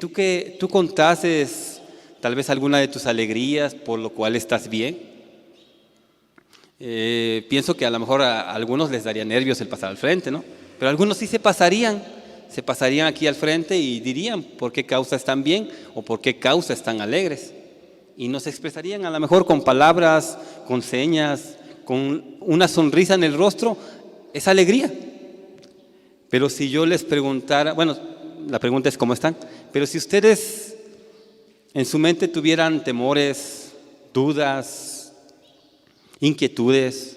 tú contases tal vez alguna de tus alegrías por lo cual estás bien. Pienso que a lo mejor a algunos les daría nervios el pasar al frente, ¿no? Pero algunos sí se pasarían aquí al frente y dirían por qué causa están bien o por qué causa están alegres. Y nos expresarían a lo mejor con palabras, con señas, con una sonrisa en el rostro, esa alegría. Pero si yo les preguntara, bueno, la pregunta es ¿cómo están? Pero si ustedes en su mente tuvieran temores, dudas, inquietudes,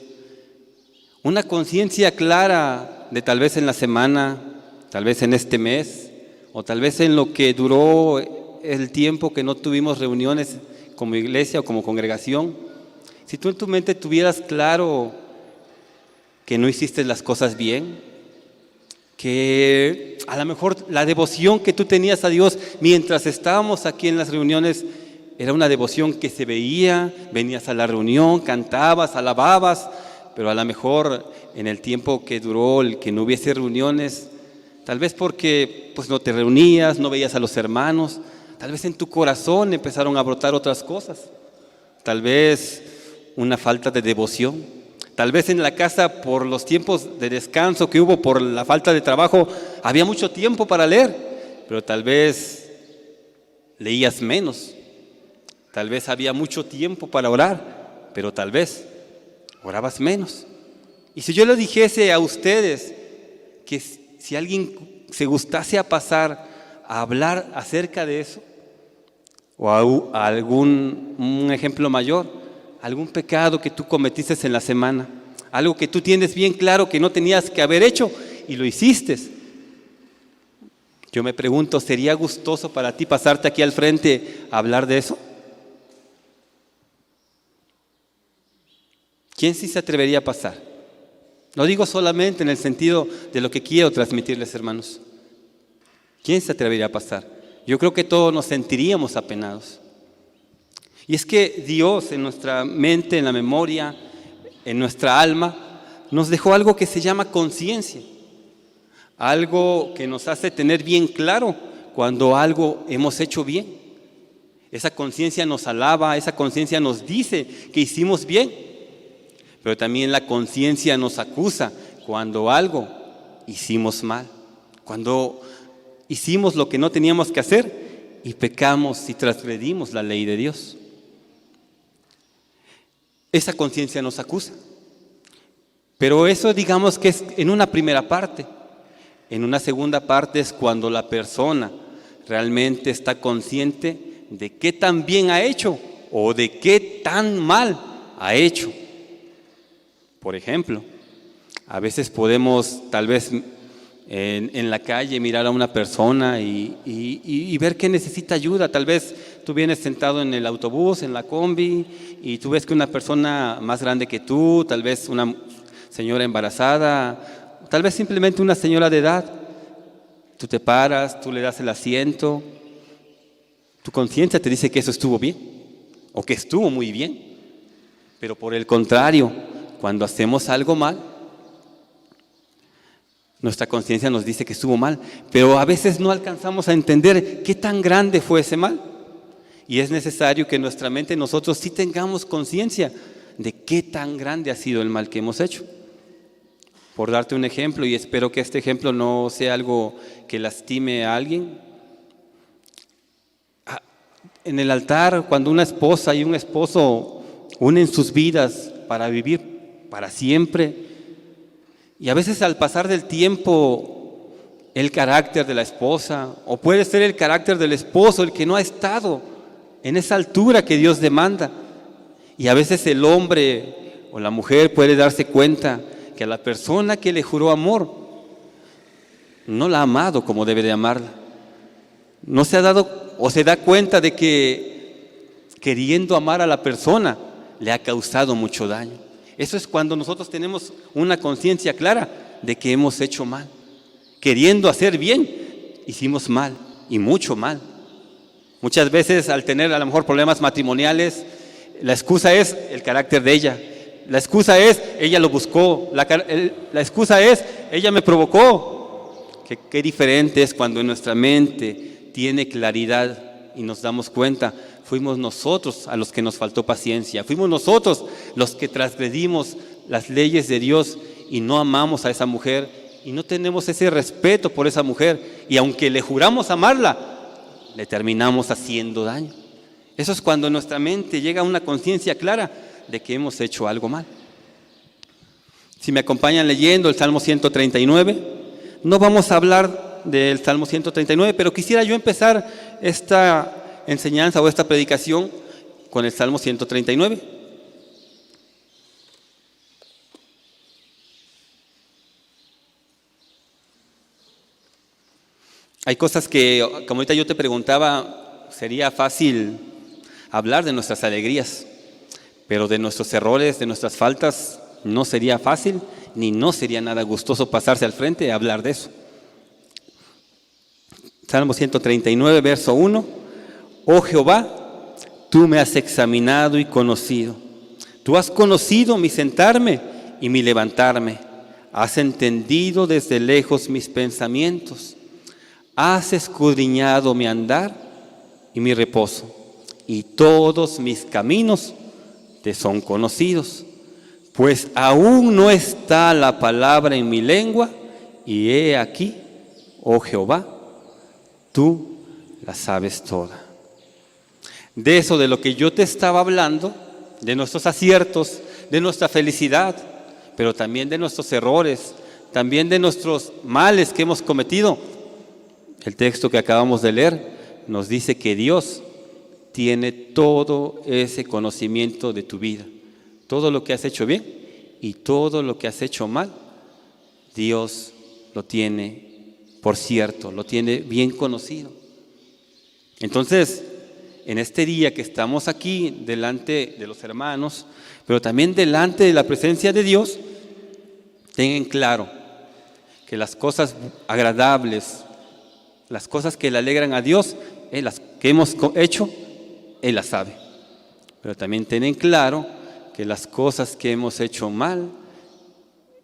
una conciencia clara de tal vez en la semana, tal vez en este mes, o tal vez en lo que duró el tiempo que no tuvimos reuniones como iglesia o como congregación, si tú en tu mente tuvieras claro que no hiciste las cosas bien, que a lo mejor la devoción que tú tenías a Dios mientras estábamos aquí en las reuniones era una devoción que se veía, venías a la reunión, cantabas, alababas, pero a lo mejor en el tiempo que duró el que no hubiese reuniones, tal vez porque pues no te reunías, no veías a los hermanos, tal vez en tu corazón empezaron a brotar otras cosas, tal vez una falta de devoción, tal vez en la casa por los tiempos de descanso que hubo por la falta de trabajo, había mucho tiempo para leer, pero tal vez leías menos, tal vez había mucho tiempo para orar, pero tal vez orabas menos. Y si yo le dijese a ustedes que si alguien se gustase a pasar a hablar acerca de eso, o a un ejemplo mayor, algún pecado que tú cometiste en la semana, algo que tú tienes bien claro que no tenías que haber hecho y lo hiciste. Yo me pregunto, ¿sería gustoso para ti pasarte aquí al frente a hablar de eso? ¿Quién sí se atrevería a pasar? No digo solamente en el sentido de lo que quiero transmitirles, hermanos. ¿Quién se atrevería a pasar? Yo creo que todos nos sentiríamos apenados. Y es que Dios en nuestra mente, en la memoria, en nuestra alma, nos dejó algo que se llama conciencia. Algo que nos hace tener bien claro cuando algo hemos hecho bien. Esa conciencia nos alaba, esa conciencia nos dice que hicimos bien. Pero también la conciencia nos acusa cuando algo hicimos mal. Cuando hicimos lo que no teníamos que hacer y pecamos y transgredimos la ley de Dios. Esa conciencia nos acusa. Pero eso digamos que es en una primera parte. En una segunda parte es cuando la persona realmente está consciente de qué tan bien ha hecho o de qué tan mal ha hecho. Por ejemplo, a veces podemos tal vez en la calle mirar a una persona y ver que necesita ayuda. Tal vez tú vienes sentado en el autobús, en la combi, y tú ves que una persona más grande que tú, tal vez una señora embarazada, tal vez simplemente una señora de edad, tú te paras, tú le das el asiento, tu conciencia te dice que eso estuvo bien o que estuvo muy bien, pero por el contrario, cuando hacemos algo mal, nuestra conciencia nos dice que estuvo mal, pero a veces no alcanzamos a entender qué tan grande fue ese mal. Y es necesario que en nuestra mente nosotros sí tengamos conciencia de qué tan grande ha sido el mal que hemos hecho. Por darte un ejemplo, y espero que este ejemplo no sea algo que lastime a alguien. En el altar, cuando una esposa y un esposo unen sus vidas para vivir para siempre, y a veces al pasar del tiempo el carácter de la esposa, o puede ser el carácter del esposo el que no ha estado en esa altura que Dios demanda, y a veces el hombre o la mujer puede darse cuenta que a la persona que le juró amor no la ha amado como debe de amarla, no se ha dado o se da cuenta de que queriendo amar a la persona le ha causado mucho daño. Eso es cuando nosotros tenemos una conciencia clara de que hemos hecho mal. Queriendo hacer bien, hicimos mal y mucho mal. Muchas veces al tener a lo mejor problemas matrimoniales, la excusa es el carácter de ella. La excusa es, ella lo buscó. La excusa es, ella me provocó. Qué diferente es cuando en nuestra mente tiene claridad y nos damos cuenta, fuimos nosotros a los que nos faltó paciencia, fuimos nosotros los que transgredimos las leyes de Dios y no amamos a esa mujer y no tenemos ese respeto por esa mujer, y aunque le juramos amarla, le terminamos haciendo daño. Eso es cuando nuestra mente llega a una conciencia clara de que hemos hecho algo mal. Si me acompañan leyendo el Salmo 139, no vamos a hablar del Salmo 139, pero quisiera yo empezar esta enseñanza o esta predicación con el Salmo 139. Hay cosas que, como ahorita yo te preguntaba, sería fácil hablar de nuestras alegrías, pero de nuestros errores, de nuestras faltas, no sería fácil, ni no sería nada gustoso pasarse al frente y hablar de eso. Salmo 139, verso 1. Oh Jehová, tú me has examinado y conocido. Tú has conocido mi sentarme y mi levantarme. Has entendido desde lejos mis pensamientos. Has escudriñado mi andar y mi reposo, y todos mis caminos te son conocidos. Pues aún no está la palabra en mi lengua, y he aquí, oh Jehová, tú la sabes toda. De eso de lo que yo te estaba hablando, de nuestros aciertos, de nuestra felicidad, pero también de nuestros errores, también de nuestros males que hemos cometido. El texto que acabamos de leer nos dice que Dios tiene todo ese conocimiento de tu vida. Todo lo que has hecho bien y todo lo que has hecho mal, Dios lo tiene por cierto, lo tiene bien conocido. Entonces, en este día que estamos aquí delante de los hermanos, pero también delante de la presencia de Dios, tengan claro que las cosas agradables, las cosas que le alegran a Dios, las que hemos hecho, Él las sabe. Pero también tienen claro que las cosas que hemos hecho mal,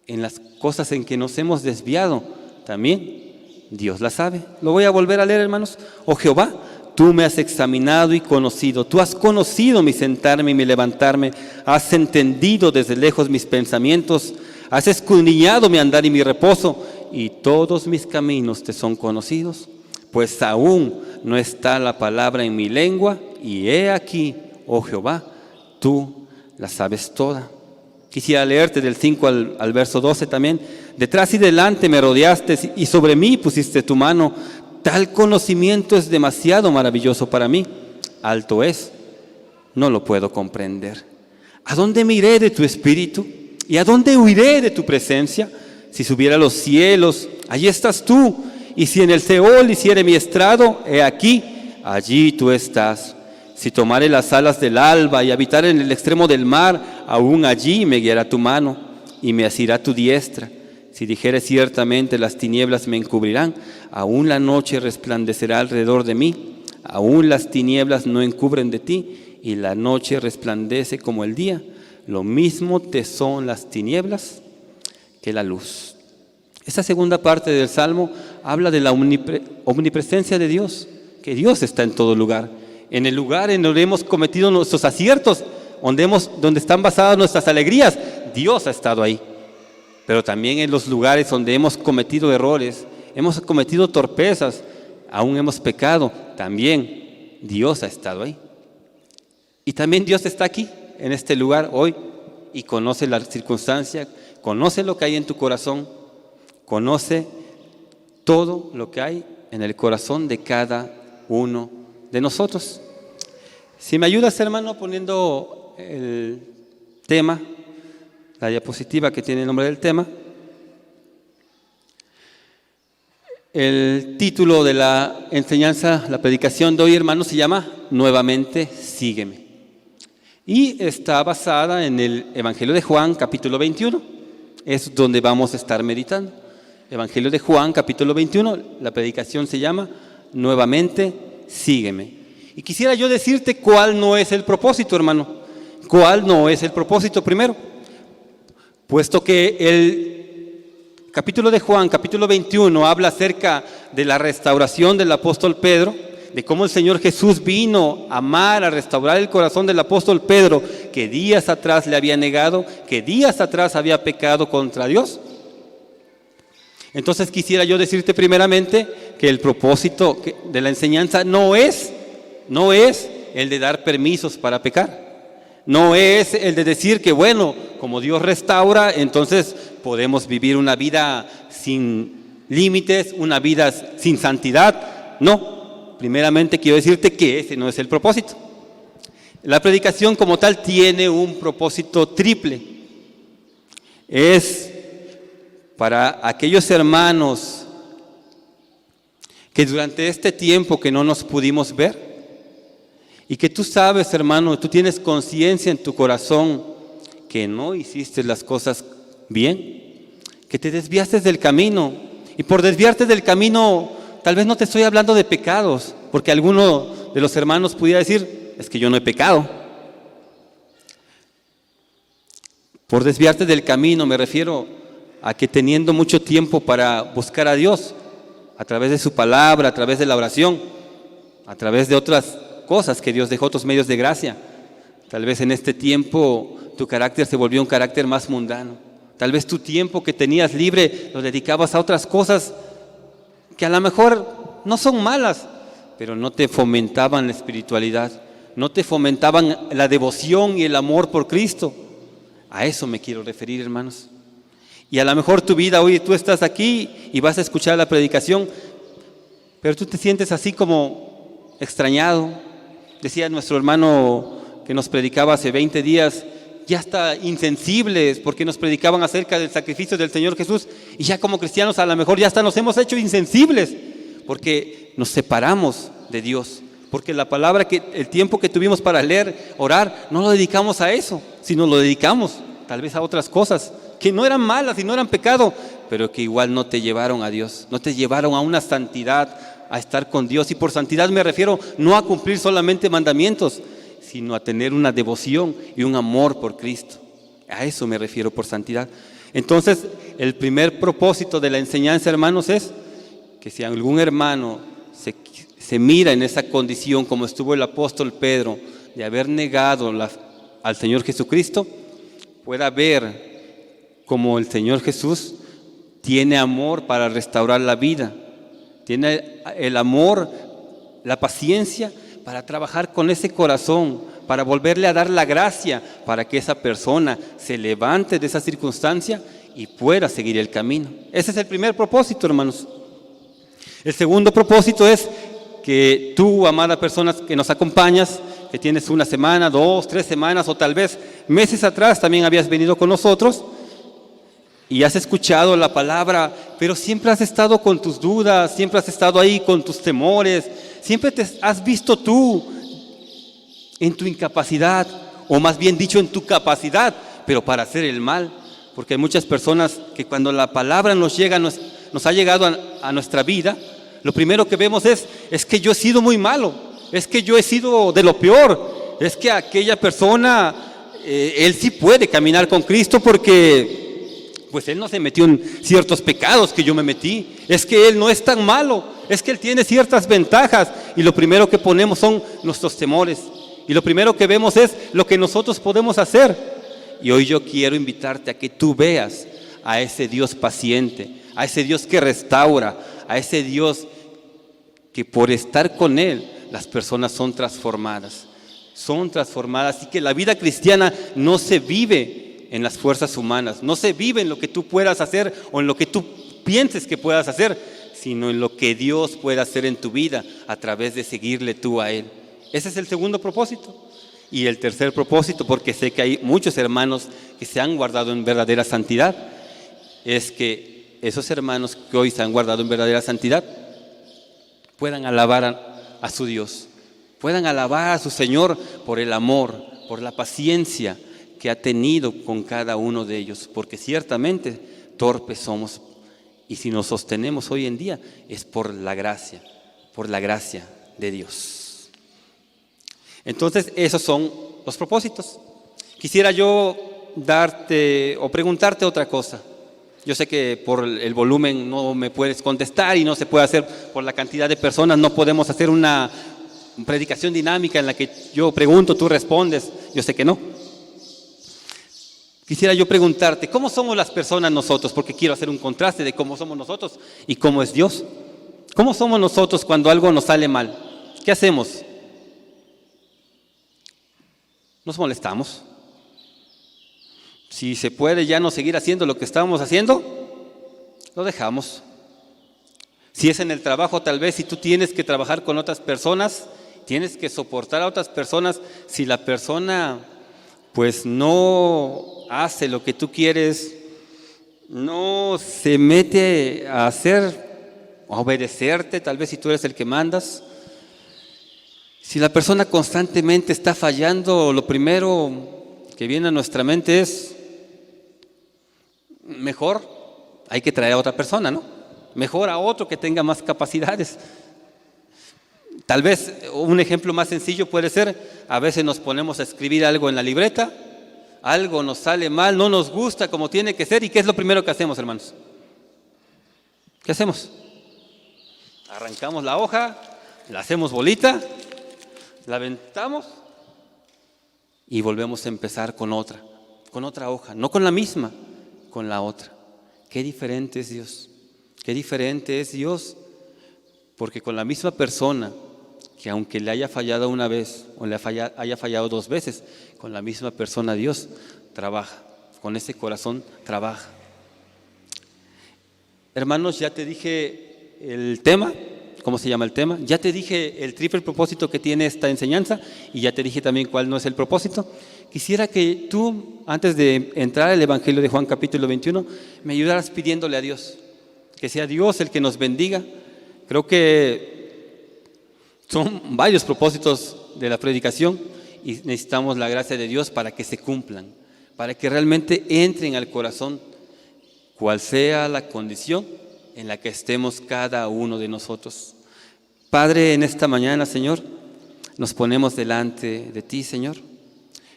en las cosas en que nos hemos desviado, también Dios las sabe. Lo voy a volver a leer, hermanos. Oh Jehová, tú me has examinado y conocido. Tú has conocido mi sentarme y mi levantarme. Has entendido desde lejos mis pensamientos. Has escudriñado mi andar y mi reposo, y todos mis caminos te son conocidos. Pues aún no está la palabra en mi lengua, y he aquí, oh Jehová, tú la sabes toda. Quisiera leerte del 5 al verso 12 también. Detrás y delante me rodeaste, y sobre mí pusiste tu mano. Tal conocimiento es demasiado maravilloso para mí. Alto es, no lo puedo comprender. ¿A dónde me iré de tu espíritu? ¿Y a dónde huiré de tu presencia? Si subiera a los cielos, allí estás tú. Y si en el Seol hiciere mi estrado, he aquí, allí tú estás. Si tomare las alas del alba y habitar en el extremo del mar, aún allí me guiará tu mano y me asirá tu diestra. Si dijere ciertamente las tinieblas me encubrirán, aún la noche resplandecerá alrededor de mí. Aún las tinieblas no encubren de ti, y la noche resplandece como el día. Lo mismo te son las tinieblas que la luz. Esta segunda parte del Salmo habla de la omnipresencia de Dios, que Dios está en todo lugar. En el lugar en donde hemos cometido nuestros aciertos, donde están basadas nuestras alegrías, Dios ha estado ahí. Pero también en los lugares donde hemos cometido errores, hemos cometido torpezas, aún hemos pecado, también Dios ha estado ahí. Y también Dios está aquí, en este lugar hoy, y conoce la circunstancia, conoce lo que hay en tu corazón, conoce todo lo que hay en el corazón de cada uno de nosotros. Si me ayudas, hermano, poniendo el tema, la diapositiva que tiene el nombre del tema. El título de la enseñanza, la predicación de hoy, hermano, se llama Nuevamente Sígueme. Y está basada en el Evangelio de Juan, capítulo 21. Es donde vamos a estar meditando. Evangelio de Juan, capítulo 21, la predicación se llama Nuevamente Sígueme. Y quisiera yo decirte cuál no es el propósito, hermano. ¿Cuál no es el propósito primero? Puesto que el capítulo de Juan, capítulo 21, habla acerca de la restauración del apóstol Pedro, de cómo el Señor Jesús vino a amar, a restaurar el corazón del apóstol Pedro, que días atrás le había negado, que días atrás había pecado contra Dios. Entonces quisiera yo decirte primeramente que el propósito de la enseñanza no es el de dar permisos para pecar. No es el de decir que bueno, como Dios restaura, entonces podemos vivir una vida sin límites, una vida sin santidad. No, primeramente quiero decirte que ese no es el propósito. La predicación como tal tiene un propósito triple. Es para aquellos hermanos que durante este tiempo que no nos pudimos ver, y que tú sabes, hermano, tú tienes conciencia en tu corazón que no hiciste las cosas bien, que te desviaste del camino. Y por desviarte del camino, tal vez no te estoy hablando de pecados, porque alguno de los hermanos pudiera decir, es que yo no he pecado. Por desviarte del camino me refiero a que teniendo mucho tiempo para buscar a Dios, a través de su palabra, a través de la oración, a través de otras cosas que Dios dejó, otros medios de gracia. Tal vez en este tiempo tu carácter se volvió un carácter más mundano. Tal vez tu tiempo que tenías libre lo dedicabas a otras cosas que a lo mejor no son malas, pero no te fomentaban la espiritualidad, no te fomentaban la devoción y el amor por Cristo. A eso me quiero referir, hermanos. Y a lo mejor tu vida, hoy tú estás aquí y vas a escuchar la predicación, pero tú te sientes así como extrañado. Decía nuestro hermano que nos predicaba hace 20 días, ya está insensibles porque nos predicaban acerca del sacrificio del Señor Jesús y ya como cristianos a lo mejor ya hasta nos hemos hecho insensibles porque nos separamos de Dios, porque la palabra, el tiempo que tuvimos para leer, orar, no lo dedicamos a eso, sino lo dedicamos tal vez a otras cosas que no eran malas y no eran pecado, pero que igual no te llevaron a Dios, no te llevaron a una santidad, a estar con Dios. Y por santidad me refiero no a cumplir solamente mandamientos, sino a tener una devoción y un amor por Cristo. A eso me refiero por santidad. Entonces, el primer propósito de la enseñanza, hermanos, es que si algún hermano se mira en esa condición como estuvo el apóstol Pedro, de haber negado al Señor Jesucristo, pueda ver cómo el Señor Jesús tiene amor para restaurar la vida. Tiene el amor, la paciencia para trabajar con ese corazón, para volverle a dar la gracia, para que esa persona se levante de esa circunstancia y pueda seguir el camino. Ese es el primer propósito, hermanos. El segundo propósito es que tú, amada persona que nos acompañas, que tienes una semana, 2, 3 semanas o tal vez meses atrás también habías venido con nosotros, y has escuchado la palabra, pero siempre has estado con tus dudas, siempre has estado ahí con tus temores, siempre te has visto tú en tu incapacidad, o más bien dicho en tu capacidad, pero para hacer el mal, porque hay muchas personas que cuando la palabra nos llega, nos ha llegado a nuestra vida, lo primero que vemos es que yo he sido muy malo, es que yo he sido de lo peor, es que aquella persona, él sí puede caminar con Cristo porque pues él no se metió en ciertos pecados que yo me metí, es que él no es tan malo, es que él tiene ciertas ventajas, y lo primero que ponemos son nuestros temores, y lo primero que vemos es lo que nosotros podemos hacer. Y hoy yo quiero invitarte a que tú veas a ese Dios paciente, a ese Dios que restaura, a ese Dios que por estar con Él las personas son transformadas, y que la vida cristiana no se vive en las fuerzas humanas, no se vive en lo que tú puedas hacer o en lo que tú pienses que puedas hacer, sino en lo que Dios puede hacer en tu vida a través de seguirle tú a Él. Ese es el segundo propósito. Y el tercer propósito, porque sé que hay muchos hermanos que se han guardado en verdadera santidad, es que esos hermanos que hoy se han guardado en verdadera santidad puedan alabar a su Dios, puedan alabar a su Señor por el amor, por la paciencia que ha tenido con cada uno de ellos, porque ciertamente torpes somos, y si nos sostenemos hoy en día es por la gracia de Dios. Entonces esos son los propósitos. Quisiera yo darte o preguntarte otra cosa. Yo sé que por el volumen no me puedes contestar y no se puede hacer por la cantidad de personas, no podemos hacer una predicación dinámica en la que yo pregunto, tú respondes, yo sé que no. Quisiera yo preguntarte, ¿cómo somos las personas nosotros? Porque quiero hacer un contraste de cómo somos nosotros y cómo es Dios. ¿Cómo somos nosotros cuando algo nos sale mal? ¿Qué hacemos? Nos molestamos. Si se puede ya no seguir haciendo lo que estábamos haciendo, lo dejamos. Si es en el trabajo, tal vez si tú tienes que trabajar con otras personas, tienes que soportar a otras personas, si la persona pues no hace lo que tú quieres, no se mete a hacer, a obedecerte, tal vez si tú eres el que mandas. Si la persona constantemente está fallando, lo primero que viene a nuestra mente es, mejor hay que traer a otra persona, ¿no? Mejor a otro que tenga más capacidades. Tal vez un ejemplo más sencillo puede ser, a veces nos ponemos a escribir algo en la libreta, algo nos sale mal, no nos gusta como tiene que ser, ¿y qué es lo primero que hacemos, hermanos? ¿Qué hacemos? Arrancamos la hoja, la hacemos bolita, la aventamos y volvemos a empezar con otra hoja, no con la misma, con la otra. Qué diferente es Dios, qué diferente es Dios, porque con la misma persona, que aunque le haya fallado una vez o le haya fallado 2 veces, con la misma persona Dios trabaja, con ese corazón trabaja. Hermanos, ya te dije el tema, ¿cómo se llama el tema? Ya te dije el triple propósito que tiene esta enseñanza y ya te dije también cuál no es el propósito. Quisiera que tú, antes de entrar al Evangelio de Juan capítulo 21, me ayudaras pidiéndole a Dios, que sea Dios el que nos bendiga. Creo que son varios propósitos de la predicación y necesitamos la gracia de Dios para que se cumplan, para que realmente entren al corazón, cual sea la condición en la que estemos cada uno de nosotros. Padre, en esta mañana, Señor, nos ponemos delante de ti, Señor.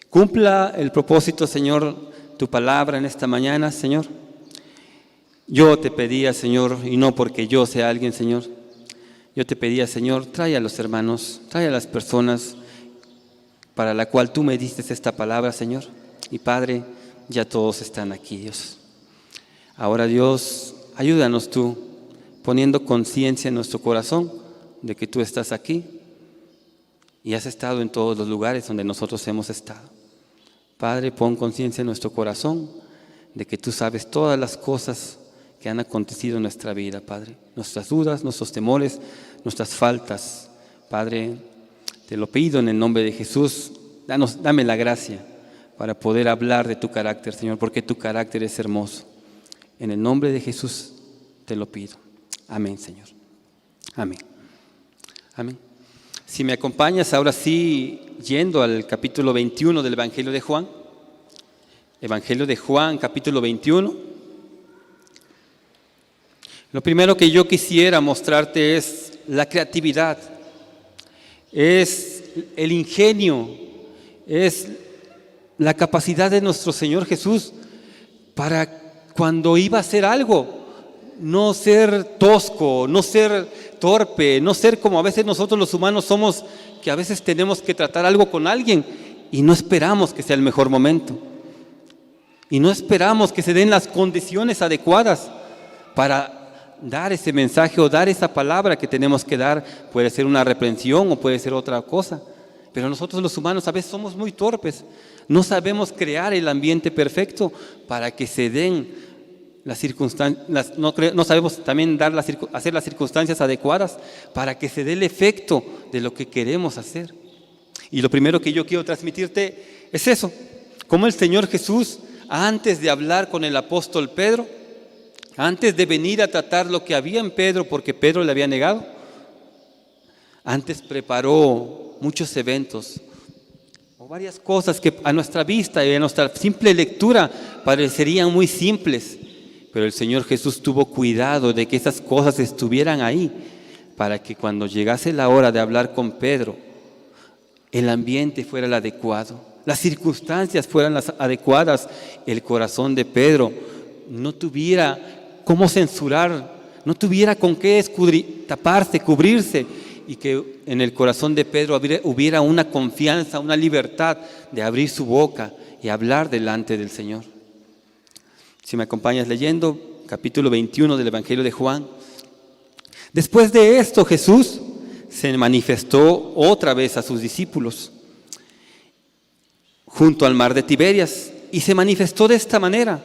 Cumpla el propósito, Señor, tu palabra en esta mañana, Señor. Yo te pedía, Señor, y no porque yo sea alguien, Señor. Yo te pedía, Señor, trae a los hermanos, trae a las personas para la cual tú me diste esta palabra, Señor. Y Padre, ya todos están aquí, Dios. Ahora, Dios, ayúdanos tú, poniendo conciencia en nuestro corazón de que tú estás aquí y has estado en todos los lugares donde nosotros hemos estado. Padre, pon conciencia en nuestro corazón de que tú sabes todas las cosas que han acontecido en nuestra vida, Padre. Nuestras dudas, nuestros temores, nuestras faltas. Padre, te lo pido en el nombre de Jesús, dame la gracia para poder hablar de tu carácter, Señor, porque tu carácter es hermoso. En el nombre de Jesús te lo pido. Amén, Señor. Amén. Amén. Si me acompañas ahora sí, yendo al capítulo 21 del Evangelio de Juan. Evangelio de Juan, capítulo 21. Lo primero que yo quisiera mostrarte es la creatividad, es el ingenio, es la capacidad de nuestro Señor Jesús para cuando iba a hacer algo, no ser tosco, no ser torpe, no ser como a veces nosotros los humanos somos, que a veces tenemos que tratar algo con alguien y no esperamos que sea el mejor momento. Y no esperamos que se den las condiciones adecuadas para dar ese mensaje o dar esa palabra que tenemos que dar. Puede ser una reprensión o puede ser otra cosa. Pero nosotros los humanos a veces somos muy torpes. No sabemos crear el ambiente perfecto para que se den las circunstancias. No sabemos también hacer las circunstancias adecuadas para que se dé el efecto de lo que queremos hacer. Y lo primero que yo quiero transmitirte es eso. Como el Señor Jesús, antes de hablar con el apóstol Pedro, antes de venir a tratar lo que había en Pedro, porque Pedro le había negado, antes preparó muchos eventos o varias cosas que a nuestra vista y a nuestra simple lectura parecerían muy simples, pero el Señor Jesús tuvo cuidado de que esas cosas estuvieran ahí para que cuando llegase la hora de hablar con Pedro, el ambiente fuera el adecuado, las circunstancias fueran las adecuadas, el corazón de Pedro no tuviera cómo censurar, no tuviera con qué taparse, cubrirse, y que en el corazón de Pedro hubiera una confianza, una libertad de abrir su boca y hablar delante del Señor. Si me acompañas leyendo, capítulo 21 del Evangelio de Juan. Después de esto, Jesús se manifestó otra vez a sus discípulos junto al mar de Tiberias, y se manifestó de esta manera.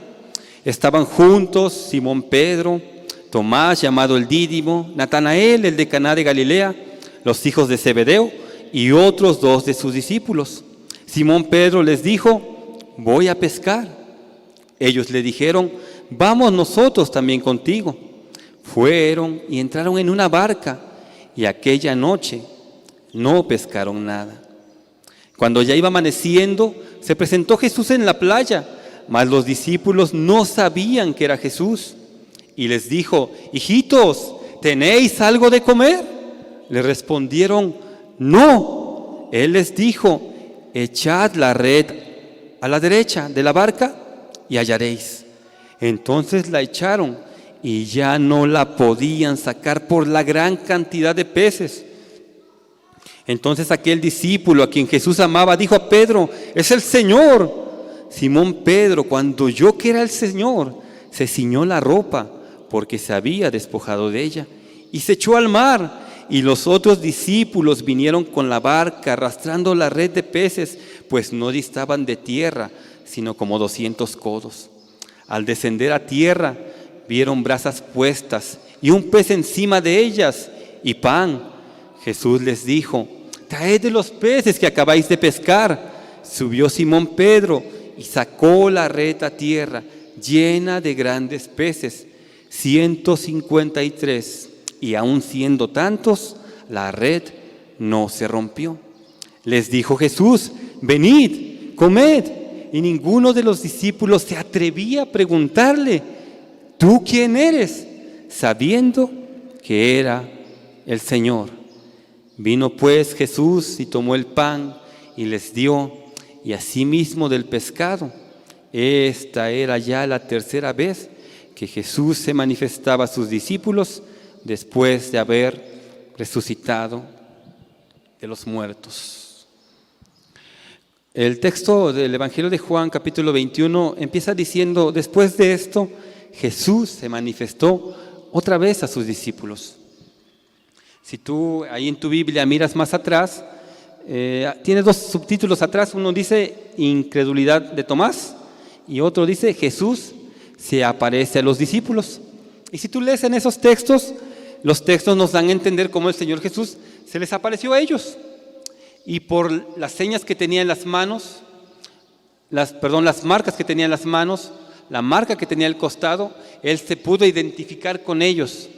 Estaban juntos Simón Pedro, Tomás llamado el Dídimo, Natanael el de Caná de Galilea, los hijos de Zebedeo y otros 2 de sus discípulos. Simón Pedro les dijo: voy a pescar. Ellos le dijeron: vamos nosotros también contigo. Fueron y entraron en una barca, y aquella noche no pescaron nada. Cuando ya iba amaneciendo, se presentó Jesús en la playa, mas los discípulos no sabían que era Jesús. Y les dijo: hijitos, ¿tenéis algo de comer? Le respondieron: no. Él les dijo: echad la red a la derecha de la barca y hallaréis. Entonces la echaron y ya no la podían sacar por la gran cantidad de peces. Entonces aquel discípulo a quien Jesús amaba dijo a Pedro: es el Señor. Simón Pedro, cuando oyó que era el Señor, se ciñó la ropa porque se había despojado de ella y se echó al mar. Y los otros discípulos vinieron con la barca arrastrando la red de peces, pues no distaban de tierra, sino como 200 codos. Al descender a tierra, vieron brasas puestas y un pez encima de ellas y pan. Jesús les dijo: traed de los peces que acabáis de pescar. Subió Simón Pedro y sacó la red a tierra, llena de grandes peces, 153. Y aun siendo tantos, la red no se rompió. Les dijo Jesús: venid, comed. Y ninguno de los discípulos se atrevía a preguntarle: ¿tú quién eres?, sabiendo que era el Señor. Vino pues Jesús y tomó el pan y les dio, y asimismo del pescado. Esta era ya la tercera vez que Jesús se manifestaba a sus discípulos después de haber resucitado de los muertos. El texto del Evangelio de Juan, capítulo 21, empieza diciendo: después de esto, Jesús se manifestó otra vez a sus discípulos. Si tú ahí en tu Biblia miras más atrás, tienes 2 subtítulos atrás. Uno dice incredulidad de Tomás y otro dice Jesús se aparece a los discípulos. Y si tú lees en esos textos, los textos nos dan a entender cómo el Señor Jesús se les apareció a ellos. Y por las señas que tenía en las manos, las marcas que tenía en las manos, la marca que tenía al costado, Él se pudo identificar con ellos.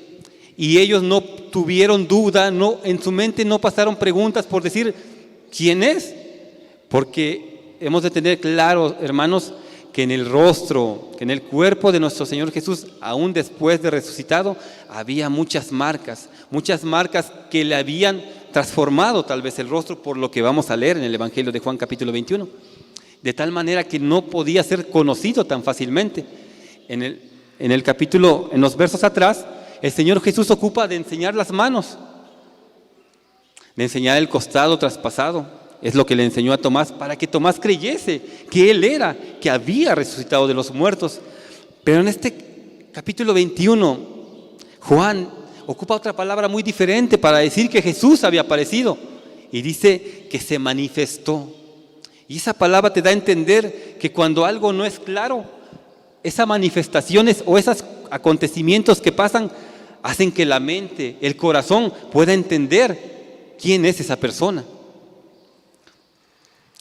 Y ellos no tuvieron duda, en su mente no pasaron preguntas por decir ¿quién es? Porque hemos de tener claro, hermanos, que en el rostro, que en el cuerpo de nuestro Señor Jesús, aún después de resucitado, había muchas marcas que le habían transformado tal vez el rostro, por lo que vamos a leer en el Evangelio de Juan capítulo 21. De tal manera que no podía ser conocido tan fácilmente. En el capítulo, en los versos atrás, el Señor Jesús ocupa de enseñar las manos, de enseñar el costado traspasado. Es lo que le enseñó a Tomás, para que Tomás creyese que Él era, que había resucitado de los muertos. Pero en este capítulo 21, Juan ocupa otra palabra muy diferente para decir que Jesús había aparecido. Y dice que se manifestó. Y esa palabra te da a entender que cuando algo no es claro, esas manifestaciones o esos acontecimientos que pasan hacen que la mente, el corazón pueda entender quién es esa persona.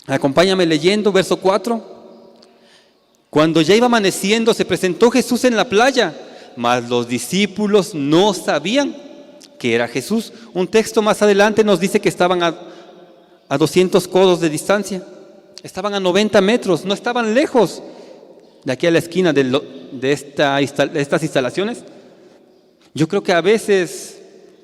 Acompáñame leyendo verso 4. Cuando ya iba amaneciendo, se presentó Jesús en la playa, mas los discípulos no sabían que era Jesús. Un texto más adelante nos dice que estaban a 200 codos de distancia. Estaban a 90 metros, no estaban lejos de aquí a la esquina de estas instalaciones. Yo creo que a veces,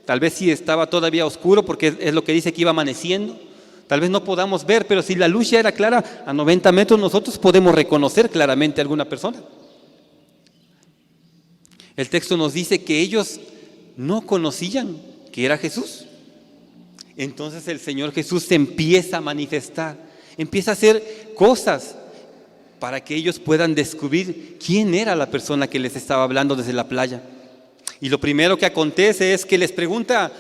tal vez sí estaba todavía oscuro, porque es lo que dice que iba amaneciendo. Tal vez no podamos ver, pero si la luz ya era clara, a 90 metros nosotros podemos reconocer claramente a alguna persona. El texto nos dice que ellos no conocían que era Jesús. Entonces el Señor Jesús se empieza a manifestar, empieza a hacer cosas para que ellos puedan descubrir quién era la persona que les estaba hablando desde la playa. Y lo primero que acontece es que les pregunta: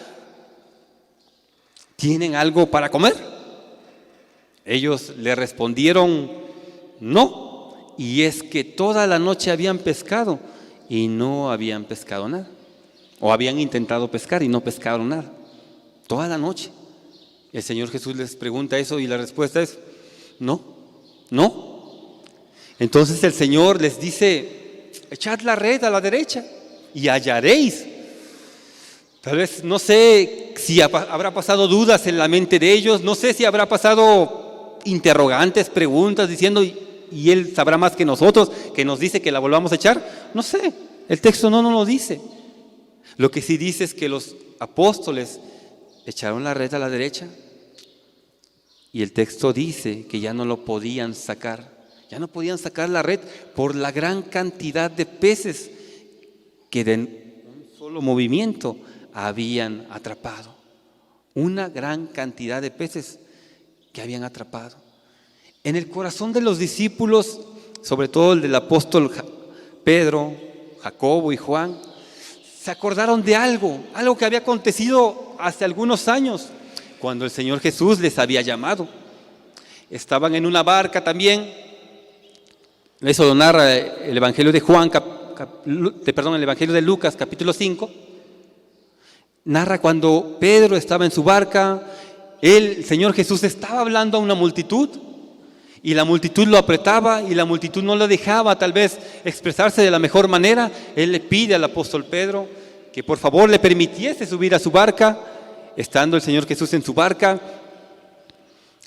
¿tienen algo para comer? Ellos le respondieron: no. Y es que toda la noche habían pescado y no habían pescado nada. O habían intentado pescar y no pescaron nada. Toda la noche. El Señor Jesús les pregunta eso y la respuesta es: no, no. Entonces el Señor les dice: echad la red a la derecha y hallaréis. Tal vez, no sé si habrá pasado dudas en la mente de ellos, no sé si habrá pasado interrogantes, preguntas, diciendo: y Él sabrá más que nosotros, que nos dice que la volvamos a echar. No sé, el texto no nos lo dice. Lo que sí dice es que los apóstoles echaron la red a la derecha y el texto dice que ya no lo podían sacar. Ya no podían sacar la red por la gran cantidad de peces que de un solo movimiento habían atrapado. Una gran cantidad de peces que habían atrapado. En el corazón de los discípulos, sobre todo el del apóstol Pedro, Jacobo y Juan, se acordaron de algo que había acontecido hace algunos años, cuando el Señor Jesús les había llamado. Estaban en una barca también. Eso lo narra el Evangelio de Juan, el Evangelio de Lucas, capítulo 5. Narra cuando Pedro estaba en su barca, el Señor Jesús estaba hablando a una multitud y la multitud lo apretaba y la multitud no lo dejaba tal vez expresarse de la mejor manera. Él le pide al apóstol Pedro que por favor le permitiese subir a su barca. Estando el Señor Jesús en su barca,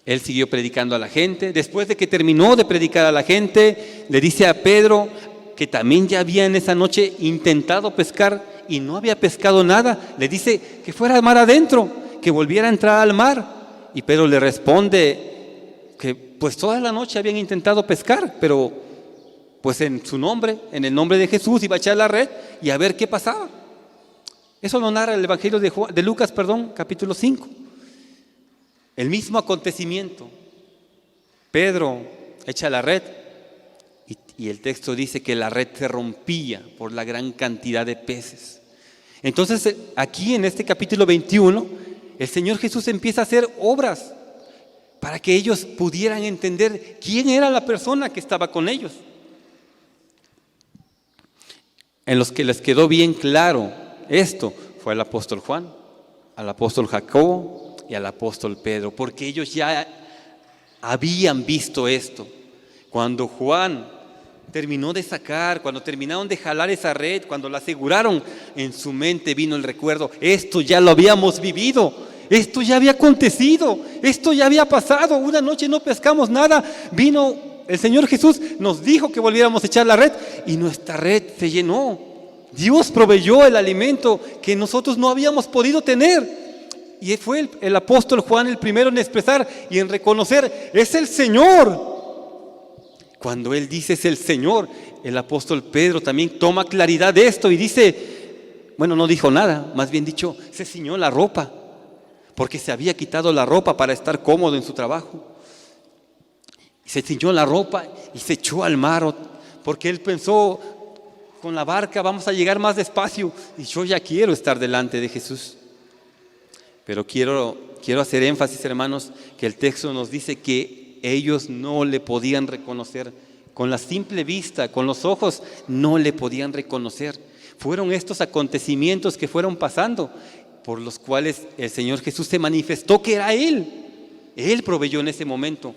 Él siguió predicando a la gente. Después de que terminó de predicar a la gente, le dice a Pedro que también ya había en esa noche intentado pescar y no había pescado nada. Le dice que fuera al mar adentro, que volviera a entrar al mar. Y Pedro le responde que pues toda la noche habían intentado pescar, pero pues en su nombre, en el nombre de Jesús, iba a echar la red y a ver qué pasaba. Eso lo narra el Evangelio de Lucas, capítulo 5. El mismo acontecimiento. Pedro echa la red y el texto dice que la red se rompía por la gran cantidad de peces. Entonces aquí en este capítulo 21, el Señor Jesús empieza a hacer obras para que ellos pudieran entender quién era la persona que estaba con ellos. En los que les quedó bien claro esto fue al apóstol Juan, al apóstol Jacobo y al apóstol Pedro, porque ellos ya habían visto esto. Cuando Juan terminó de sacar, cuando terminaron de jalar esa red, cuando la aseguraron, en su mente vino el recuerdo: esto ya lo habíamos vivido, esto ya había acontecido, esto ya había pasado, una noche no pescamos nada, vino el Señor Jesús, nos dijo que volviéramos a echar la red y nuestra red se llenó. Dios proveyó el alimento que nosotros no habíamos podido tener. Y fue el apóstol Juan el primero en expresar y en reconocer: es el Señor. Cuando él dice es el Señor, el apóstol Pedro también toma claridad de esto y dice, bueno, no dijo nada, más bien dicho, se ciñó la ropa, porque se había quitado la ropa para estar cómodo en su trabajo. Se ciñó la ropa y se echó al mar, porque él pensó: con la barca vamos a llegar más despacio y yo ya quiero estar delante de Jesús. Pero quiero hacer énfasis, hermanos, que el texto nos dice que ellos no le podían reconocer. Con la simple vista, con los ojos, no le podían reconocer. Fueron estos acontecimientos que fueron pasando, por los cuales el Señor Jesús se manifestó que era Él. Él proveyó en ese momento.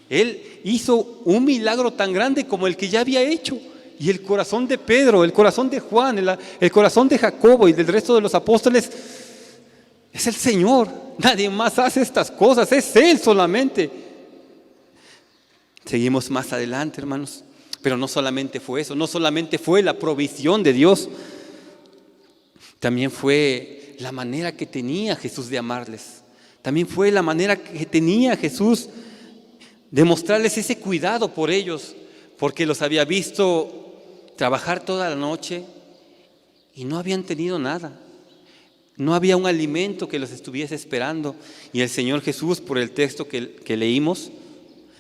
Él hizo un milagro tan grande como el que ya había hecho. Y el corazón de Pedro, el corazón de Juan, el corazón de Jacobo y del resto de los apóstoles es el Señor. Nadie más hace estas cosas, es Él solamente. Seguimos más adelante, hermanos. Pero no solamente fue eso, no solamente fue la provisión de Dios, también fue la manera que tenía Jesús de amarles. También fue la manera que tenía Jesús de mostrarles ese cuidado por ellos, porque los había visto trabajar toda la noche y no habían tenido nada. No había un alimento que los estuviese esperando. Y el Señor Jesús, por el texto que leímos,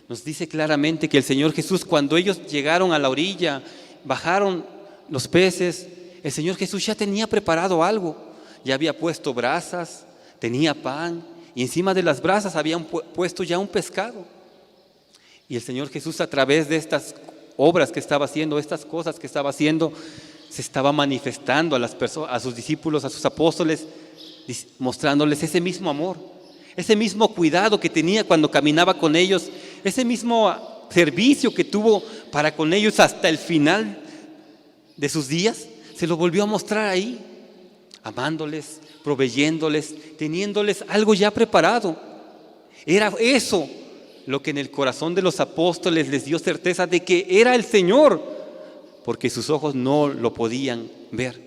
nos dice claramente que el Señor Jesús, cuando ellos llegaron a la orilla, bajaron los peces, el Señor Jesús ya tenía preparado algo. Ya había puesto brasas, tenía pan, y encima de las brasas habían puesto ya un pescado. Y el Señor Jesús, a través de estas obras que estaba haciendo, estas cosas que estaba haciendo, se estaba manifestando a las personas, a sus discípulos, a sus apóstoles, mostrándoles ese mismo amor, ese mismo cuidado que tenía cuando caminaba con ellos, ese mismo servicio que tuvo para con ellos hasta el final de sus días. Se lo volvió a mostrar ahí, amándoles, proveyéndoles, teniéndoles algo ya preparado. Era eso lo que en el corazón de los apóstoles les dio certeza de que era el Señor, porque sus ojos no lo podían ver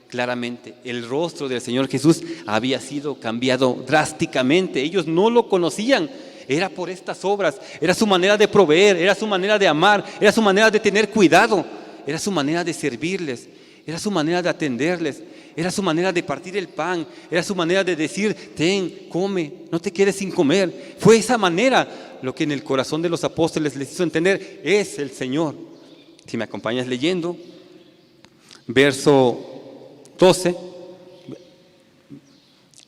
claramente. El rostro del Señor Jesús había sido cambiado drásticamente. Ellos no lo conocían. Era por estas obras, era su manera de proveer, era su manera de amar, era su manera de tener cuidado, era su manera de servirles, era su manera de atenderles, era su manera de partir el pan, era su manera de decir: ten, come, no te quedes sin comer. Fue esa manera lo que en el corazón de los apóstoles les hizo entender: es el Señor. Si me acompañas leyendo, verso 12,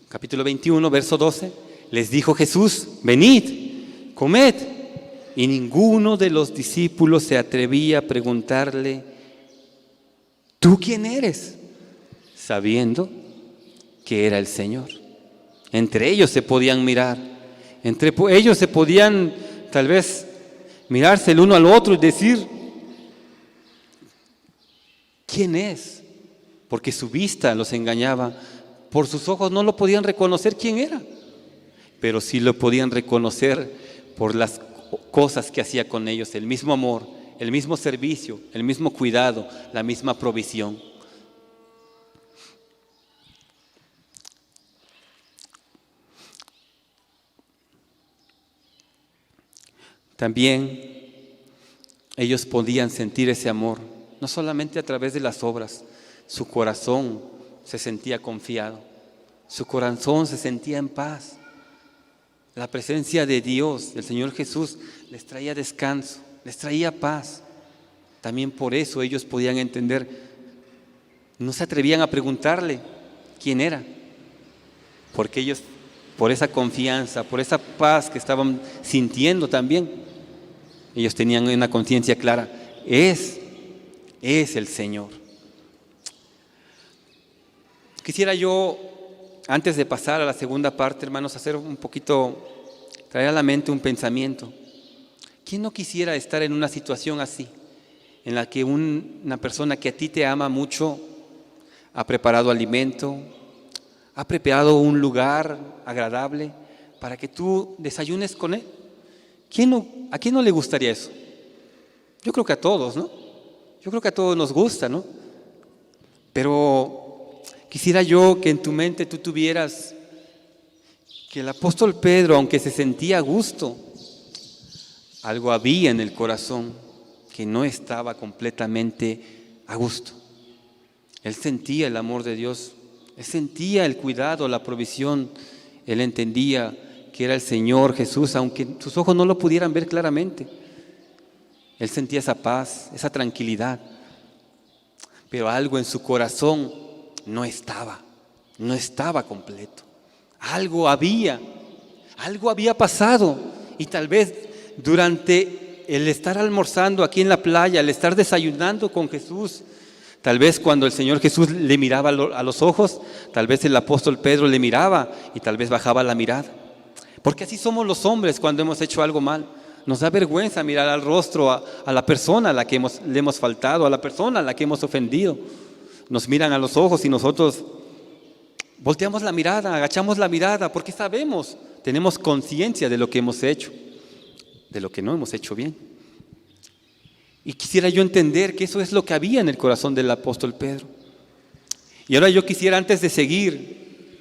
capítulo 21, verso 12, les dijo Jesús: venid, comed. Y ninguno de los discípulos se atrevía a preguntarle: ¿tú quién eres? Sabiendo que era el Señor. Entre ellos se podían mirar, entre ellos se podían tal vez mirarse el uno al otro y decir: ¿quién es? Porque su vista los engañaba. Por sus ojos no lo podían reconocer quién era, pero sí lo podían reconocer por las cosas que hacía con ellos: el mismo amor, el mismo servicio, el mismo cuidado, la misma provisión. También ellos podían sentir ese amor, no solamente a través de las obras. Su corazón se sentía confiado, su corazón se sentía en paz. La presencia de Dios, del Señor Jesús, les traía descanso, les traía paz. También por eso ellos podían entender, no se atrevían a preguntarle quién era, porque ellos, por esa confianza, por esa paz que estaban sintiendo también, ellos tenían una conciencia clara: es el Señor. Quisiera yo, antes de pasar a la segunda parte, hermanos, hacer un poquito, traer a la mente un pensamiento. ¿Quién no quisiera estar en una situación así, en la que una persona que a ti te ama mucho ha preparado alimento, ha preparado un lugar agradable para que tú desayunes con él? ¿A quién no le gustaría eso? Yo creo que a todos, ¿no? Yo creo que a todos nos gusta, ¿no? Pero quisiera yo que en tu mente tú tuvieras que el apóstol Pedro, aunque se sentía a gusto, algo había en el corazón que no estaba completamente a gusto. Él sentía el amor de Dios, él sentía el cuidado, la provisión, él entendía que era el Señor Jesús, aunque sus ojos no lo pudieran ver claramente. Él sentía esa paz, esa tranquilidad, pero algo en su corazón no estaba completo. Algo había pasado, y tal vez durante el estar almorzando aquí en la playa, el estar desayunando con Jesús, tal vez cuando el Señor Jesús le miraba a los ojos, tal vez el apóstol Pedro le miraba y tal vez bajaba la mirada. Porque así somos los hombres cuando hemos hecho algo mal. Nos da vergüenza mirar al rostro a la persona a la que le hemos faltado, a la persona a la que hemos ofendido. Nos miran a los ojos y nosotros volteamos la mirada, agachamos la mirada, porque sabemos, tenemos conciencia de lo que hemos hecho, de lo que no hemos hecho bien. Y quisiera yo entender que eso es lo que había en el corazón del apóstol Pedro. Y ahora yo quisiera, antes de seguir,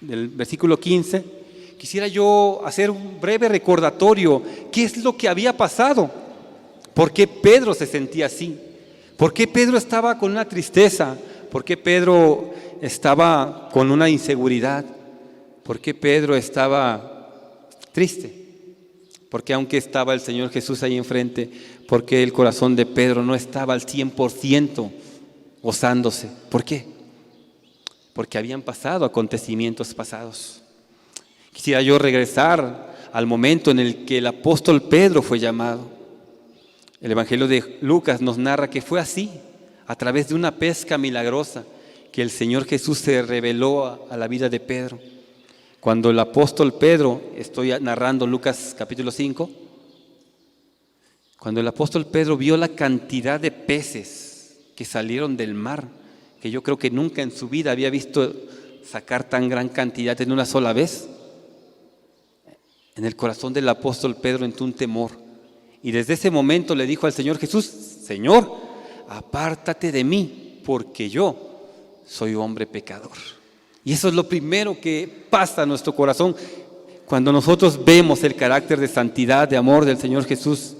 del versículo 15, quisiera yo hacer un breve recordatorio. ¿Qué es lo que había pasado? ¿Por qué Pedro se sentía así? ¿Por qué Pedro estaba con una tristeza? ¿Por qué Pedro estaba con una inseguridad? ¿Por qué Pedro estaba triste? Porque aunque estaba el Señor Jesús ahí enfrente, porque el corazón de Pedro no estaba al 100% gozándose. ¿Por qué? Porque habían pasado acontecimientos pasados. Quisiera yo regresar al momento en el que el apóstol Pedro fue llamado. El Evangelio de Lucas nos narra que fue así, a través de una pesca milagrosa, que el Señor Jesús se reveló a la vida de Pedro. Cuando el apóstol Pedro, estoy narrando Lucas capítulo 5, cuando el apóstol Pedro vio la cantidad de peces que salieron del mar, que yo creo que nunca en su vida había visto sacar tan gran cantidad en una sola vez, en el corazón del apóstol Pedro entró un temor. Y desde ese momento le dijo al Señor Jesús: Señor, apártate de mí, porque yo soy hombre pecador. Y eso es lo primero que pasa a nuestro corazón cuando nosotros vemos el carácter de santidad, de amor del Señor Jesús.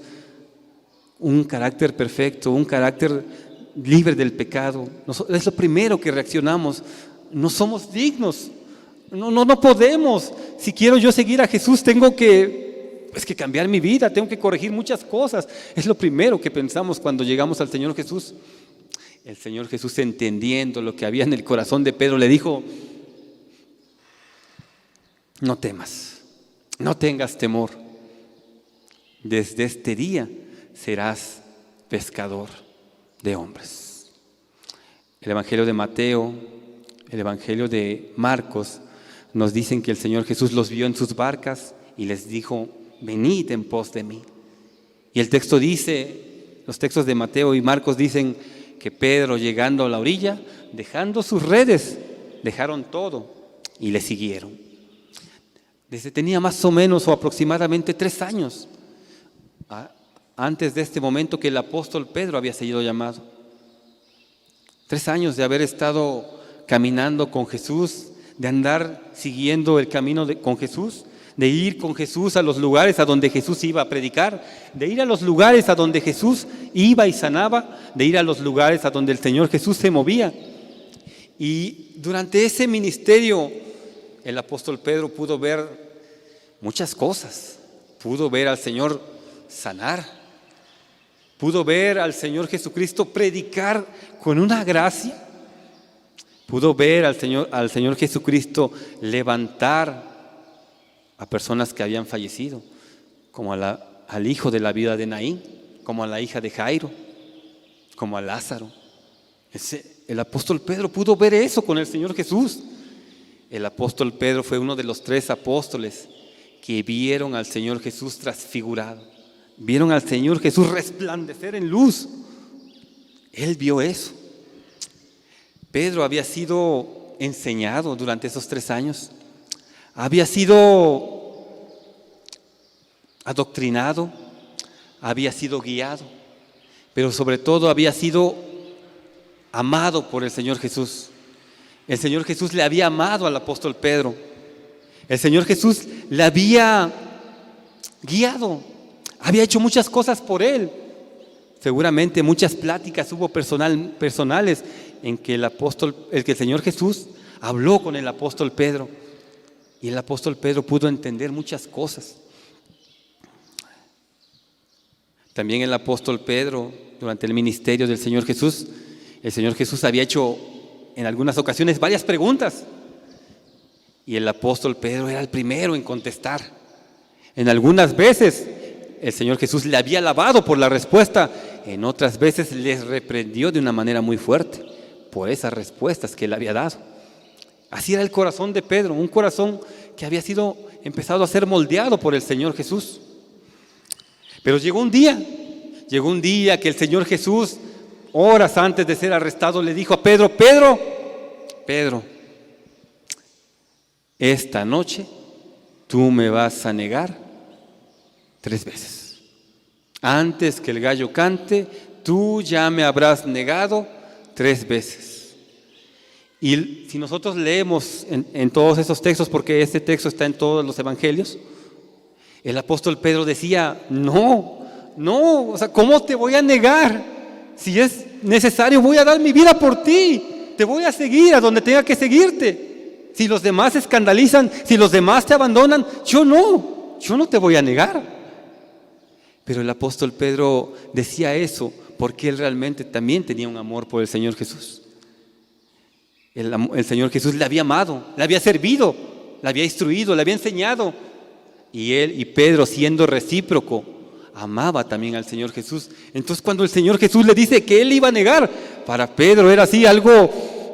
Un carácter perfecto, un carácter libre del pecado. Es lo primero que reaccionamos. No somos dignos. No podemos. Si quiero yo seguir a Jesús, tengo que cambiar mi vida, tengo que corregir muchas cosas. Es lo primero que pensamos cuando llegamos al Señor Jesús. El Señor Jesús, entendiendo lo que había en el corazón de Pedro, le dijo: no temas, no tengas temor. Desde este día serás pescador de hombres. El Evangelio de Mateo, el Evangelio de Marcos nos dicen que el Señor Jesús los vio en sus barcas y les dijo: venid en pos de mí. Y el texto dice, los textos de Mateo y Marcos dicen que Pedro, llegando a la orilla, dejando sus redes, dejaron todo y le siguieron. Desde tenía más o menos o aproximadamente 3 años antes de este momento que el apóstol Pedro había sido llamado. 3 años de haber estado caminando con Jesús, de andar siguiendo el camino con Jesús, de ir con Jesús a los lugares a donde Jesús iba a predicar, de ir a los lugares a donde Jesús iba y sanaba, de ir a los lugares a donde el Señor Jesús se movía. Y durante ese ministerio el apóstol Pedro pudo ver muchas cosas. Pudo ver al Señor sanar, pudo ver al Señor Jesucristo predicar con una gracia, pudo ver al Señor Jesucristo levantar a personas que habían fallecido, como al hijo de la viuda de Naín, como a la hija de Jairo, como a Lázaro. El apóstol Pedro pudo ver eso con el Señor Jesús. El apóstol Pedro fue uno de los 3 apóstoles que vieron al Señor Jesús transfigurado, vieron al Señor Jesús resplandecer en luz. Él vio eso. Pedro había sido enseñado durante esos 3 años, había sido adoctrinado, había sido guiado, pero sobre todo había sido amado por el Señor Jesús. El Señor Jesús le había amado al apóstol Pedro. El Señor Jesús le había guiado, había hecho muchas cosas por él. Seguramente muchas pláticas hubo personales en que el Señor Jesús habló con el apóstol Pedro, y el apóstol Pedro pudo entender muchas cosas. También el apóstol Pedro, durante el ministerio del Señor Jesús, el Señor Jesús había hecho en algunas ocasiones varias preguntas, y el apóstol Pedro era el primero en contestar. En algunas veces el Señor Jesús le había alabado por la respuesta, en otras veces les reprendió de una manera muy fuerte por esas respuestas que él había dado. Así era el corazón de Pedro, un corazón que había sido empezado a ser moldeado por el Señor Jesús. Pero llegó un día que el Señor Jesús, horas antes de ser arrestado, le dijo a Pedro: Pedro, esta noche tú me vas a negar 3 veces. Antes que el gallo cante, tú ya me habrás negado 3 veces. Y si nosotros leemos en todos esos textos, porque este texto está en todos los evangelios, el apóstol Pedro decía: no, o sea, ¿cómo te voy a negar? Si es necesario, voy a dar mi vida por ti. te voy a seguir a donde tenga que seguirte. Si los demás se escandalizan, si los demás te abandonan, yo no te voy a negar. Pero el apóstol Pedro decía eso porque él realmente también tenía un amor por el Señor Jesús. El Señor Jesús le había amado, le había servido, le había instruido, le había enseñado. Y él y Pedro, siendo recíproco, amaba también al Señor Jesús. Entonces cuando el Señor Jesús le dice que él iba a negar, para Pedro era así algo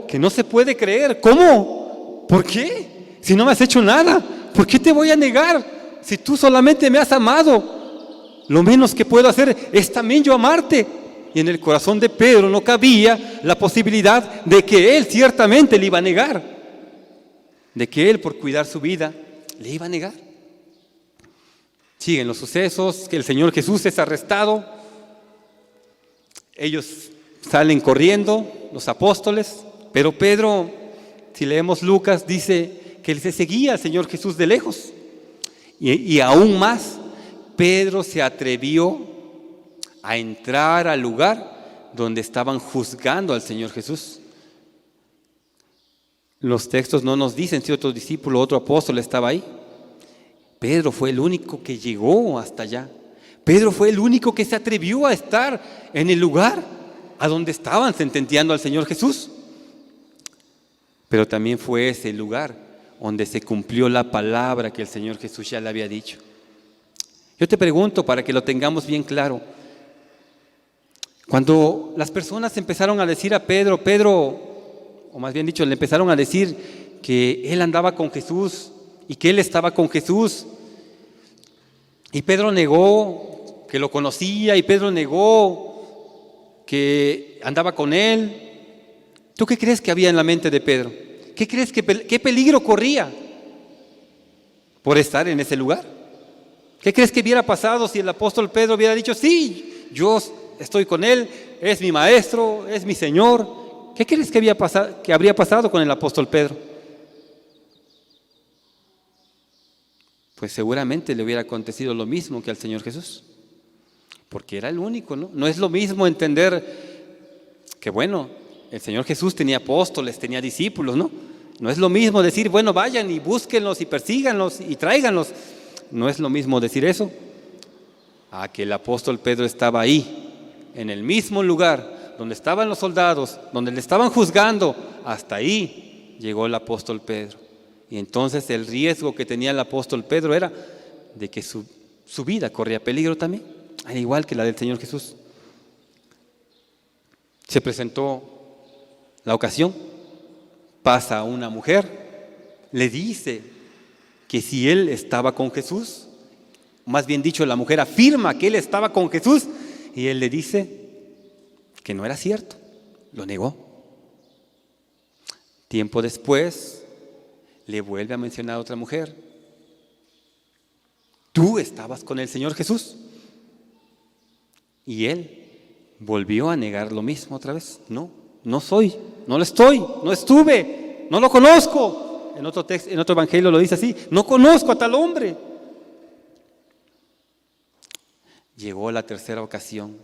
que no se puede creer. ¿Cómo? ¿Por qué? Si no me has hecho nada, ¿por qué te voy a negar? Si tú solamente me has amado, lo menos que puedo hacer es también yo amarte. Y en el corazón de Pedro no cabía la posibilidad de que él ciertamente le iba a negar, de que él por cuidar su vida le iba a negar. Siguen los sucesos, que el Señor Jesús es arrestado, ellos salen corriendo, los apóstoles, pero Pedro, si leemos Lucas, dice que él se seguía al Señor Jesús de lejos. Y aún más, Pedro se atrevió a entrar al lugar donde estaban juzgando al Señor Jesús. Los textos no nos dicen si otro discípulo, otro apóstol estaba ahí. Pedro fue el único que llegó hasta allá. Pedro fue el único que se atrevió a estar en el lugar a donde estaban sentenciando al Señor Jesús. Pero también fue ese lugar donde se cumplió la palabra que el Señor Jesús ya le había dicho. Yo te pregunto para que lo tengamos bien claro. Cuando las personas empezaron a decir a Pedro, o más bien dicho, le empezaron a decir que él andaba con Jesús y que él estaba con Jesús, y Pedro negó que lo conocía, y Pedro negó que andaba con él. ¿Tú qué crees que había en la mente de Pedro? ¿Qué crees qué peligro corría por estar en ese lugar? ¿Qué crees que hubiera pasado si el apóstol Pedro hubiera dicho, sí, yo estoy con él, es mi maestro, es mi Señor? ¿Qué crees que habría pasado con el apóstol Pedro? Pues seguramente le hubiera acontecido lo mismo que al Señor Jesús, porque era el único, ¿no? No es lo mismo entender que, bueno, el Señor Jesús tenía apóstoles, tenía discípulos, ¿no? No es lo mismo decir, bueno, vayan y búsquenlos y persíganlos y tráiganlos. No es lo mismo decir eso a que el apóstol Pedro estaba ahí, en el mismo lugar donde estaban los soldados, donde le estaban juzgando. Hasta ahí llegó el apóstol Pedro. Y entonces el riesgo que tenía el apóstol Pedro era de que su vida corría peligro también, al igual que la del Señor Jesús. Se presentó la ocasión, pasa una mujer, le dice que si él estaba con Jesús, más bien dicho, la mujer afirma que él estaba con Jesús, y él le dice que no era cierto, lo negó. Tiempo después le vuelve a mencionar a otra mujer, tú estabas con el Señor Jesús, y él volvió a negar lo mismo otra vez. No soy, no lo estoy, no estuve, no lo conozco. En otro texto, en otro evangelio lo dice así, no conozco a tal hombre. Llegó la tercera ocasión.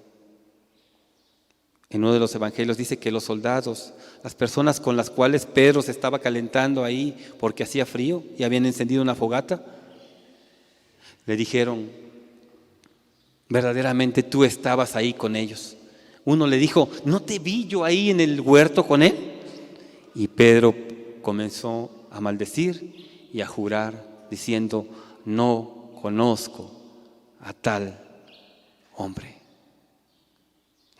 En uno de los evangelios dice que los soldados, las personas con las cuales Pedro se estaba calentando ahí porque hacía frío y habían encendido una fogata, le dijeron, verdaderamente tú estabas ahí con ellos. Uno le dijo, ¿no te vi yo ahí en el huerto con él? Y Pedro comenzó a maldecir y a jurar diciendo, no conozco a tal hombre.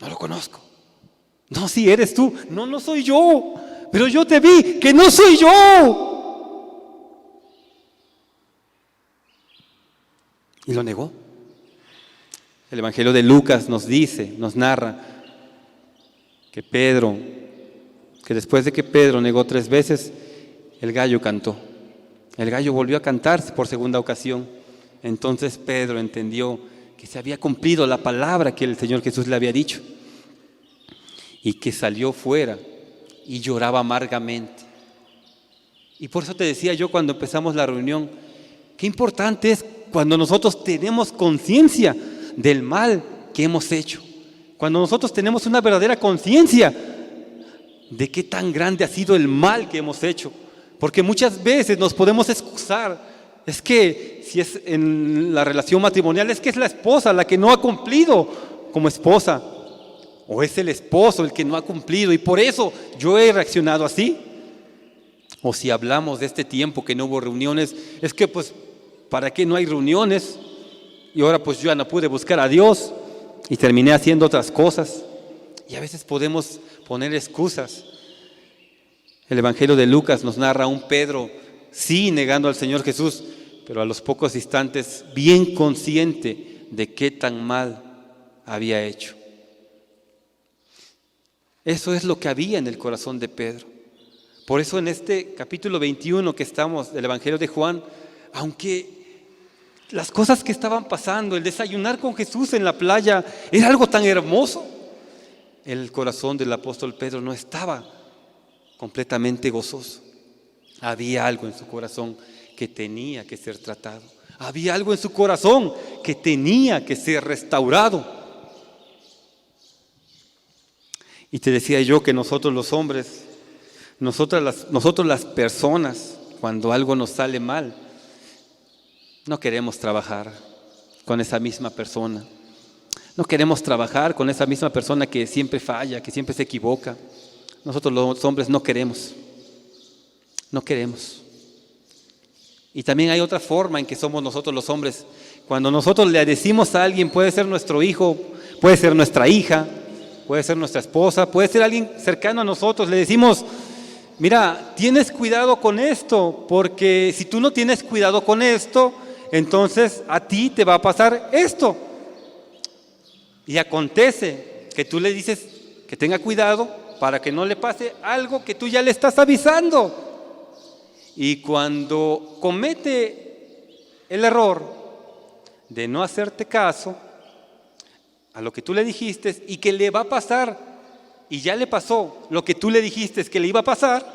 No lo conozco. No, sí eres tú. No, no soy yo. Pero yo te vi, que no soy yo. Y lo negó. El evangelio de Lucas nos dice, nos narra que después de que Pedro negó 3 veces, el gallo cantó. El gallo volvió a cantar por segunda ocasión. Entonces Pedro entendió que se había cumplido la palabra que el Señor Jesús le había dicho, y que salió fuera y lloraba amargamente. Y por eso te decía yo cuando empezamos la reunión, qué importante es cuando nosotros tenemos conciencia del mal que hemos hecho. Cuando nosotros tenemos una verdadera conciencia de qué tan grande ha sido el mal que hemos hecho. Porque muchas veces nos podemos excusar. Es que si es en la relación matrimonial, es que es la esposa la que no ha cumplido como esposa. O es el esposo el que no ha cumplido y por eso yo he reaccionado así. O si hablamos de este tiempo que no hubo reuniones, es que pues, ¿para qué no hay reuniones? Y ahora pues yo ya no pude buscar a Dios y terminé haciendo otras cosas. Y a veces podemos poner excusas. El Evangelio de Lucas nos narra a un Pedro, sí, negando al Señor Jesús, pero a los pocos instantes bien consciente de qué tan mal había hecho. Eso es lo que había en el corazón de Pedro. Por eso en este capítulo 21 que estamos del Evangelio de Juan, aunque las cosas que estaban pasando, el desayunar con Jesús en la playa, era algo tan hermoso, el corazón del apóstol Pedro no estaba completamente gozoso. Había algo en su corazón que tenía que ser tratado. Había algo en su corazón que tenía que ser restaurado. Y te decía yo que nosotros los hombres, nosotros las personas, cuando algo nos sale mal, no queremos trabajar con esa misma persona. No queremos trabajar con esa misma persona que siempre falla, que siempre se equivoca. Nosotros los hombres no queremos. No queremos. Y también hay otra forma en que somos nosotros los hombres. Cuando nosotros le decimos a alguien, puede ser nuestro hijo, puede ser nuestra hija, puede ser nuestra esposa, puede ser alguien cercano a nosotros, le decimos, mira, tienes cuidado con esto, porque si tú no tienes cuidado con esto, entonces a ti te va a pasar esto. Y acontece que tú le dices que tenga cuidado para que no le pase algo que tú ya le estás avisando. Y cuando comete el error de no hacerte caso a lo que tú le dijiste y que le va a pasar, y ya le pasó lo que tú le dijiste que le iba a pasar,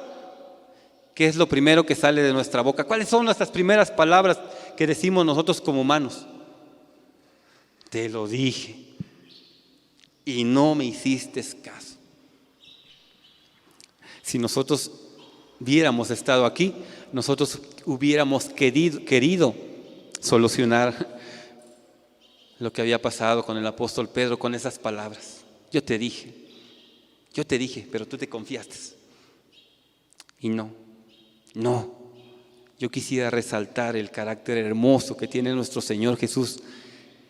¿qué es lo primero que sale de nuestra boca? ¿Cuáles son nuestras primeras palabras que decimos nosotros como humanos? Te lo dije y no me hiciste caso. Si nosotros hubiéramos estado aquí, nosotros hubiéramos querido solucionar lo que había pasado con el apóstol Pedro con esas palabras. Yo te dije, pero tú te confiaste. Y no, yo quisiera resaltar el carácter hermoso que tiene nuestro Señor Jesús,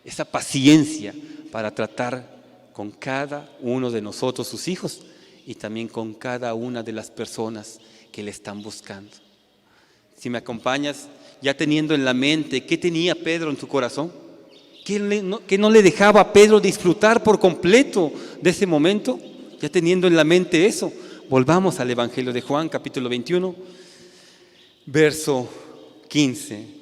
esa paciencia para tratar con cada uno de nosotros, sus hijos, y también con cada una de las personas que le están buscando. Si me acompañas, ya teniendo en la mente qué tenía Pedro en su corazón, que no le dejaba a Pedro disfrutar por completo de ese momento, ya teniendo en la mente eso, volvamos al Evangelio de Juan, capítulo 21, verso 15.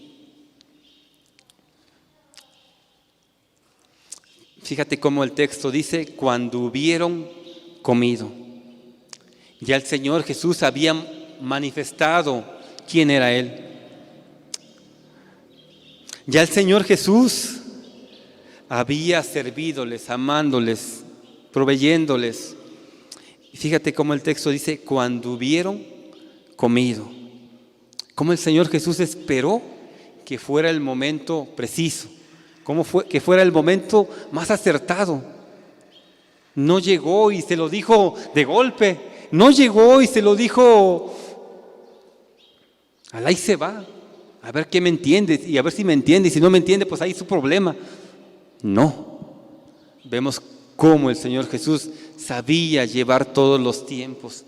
Fíjate cómo el texto dice, cuando hubieron comido. Ya el Señor Jesús había manifestado quién era Él. Ya el Señor Jesús había servídoles, amándoles, proveyéndoles. Y fíjate cómo el texto dice, cuando hubieron comido. Cómo el Señor Jesús esperó que fuera el momento preciso, que fuera el momento más acertado. No llegó y se lo dijo de golpe, no llegó y se lo dijo, al ahí se va, a ver qué me entiende, y a ver si me entiende, y si no me entiende, pues ahí es su problema. No, vemos cómo el Señor Jesús sabía llevar todos los tiempos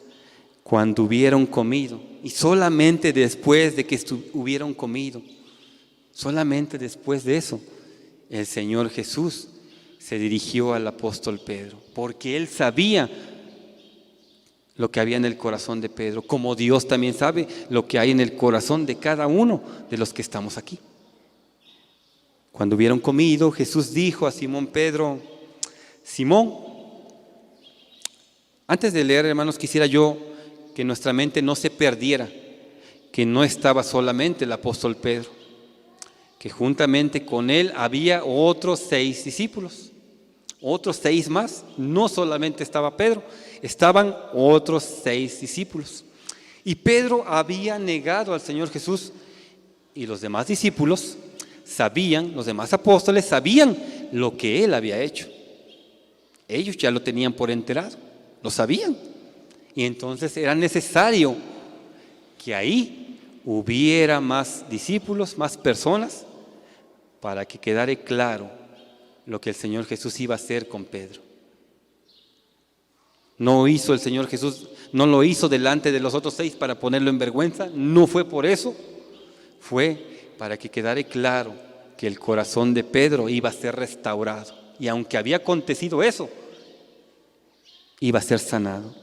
cuando hubieron comido, y solamente después de que hubieron comido, solamente después de eso, el Señor Jesús se dirigió al apóstol Pedro, porque Él sabía lo que había en el corazón de Pedro, como Dios también sabe lo que hay en el corazón de cada uno de los que estamos aquí. Cuando hubieron comido, Jesús dijo a Simón Pedro, Simón, antes de leer, hermanos, quisiera yo que nuestra mente no se perdiera, que no estaba solamente el apóstol Pedro, que juntamente con él había otros 6 discípulos. Otros 6 más, no solamente estaba Pedro, estaban otros 6 discípulos. Y Pedro había negado al Señor Jesús, y los demás discípulos sabían, los demás apóstoles sabían lo que él había hecho. Ellos ya lo tenían por enterado, lo sabían. Y entonces era necesario que ahí hubiera más discípulos, más personas, para que quedara claro lo que el Señor Jesús iba a hacer con Pedro. No hizo el Señor Jesús, no lo hizo delante de los otros 6 para ponerlo en vergüenza, no fue por eso, fue para que quedara claro que el corazón de Pedro iba a ser restaurado. Y aunque había acontecido eso, iba a ser sanado.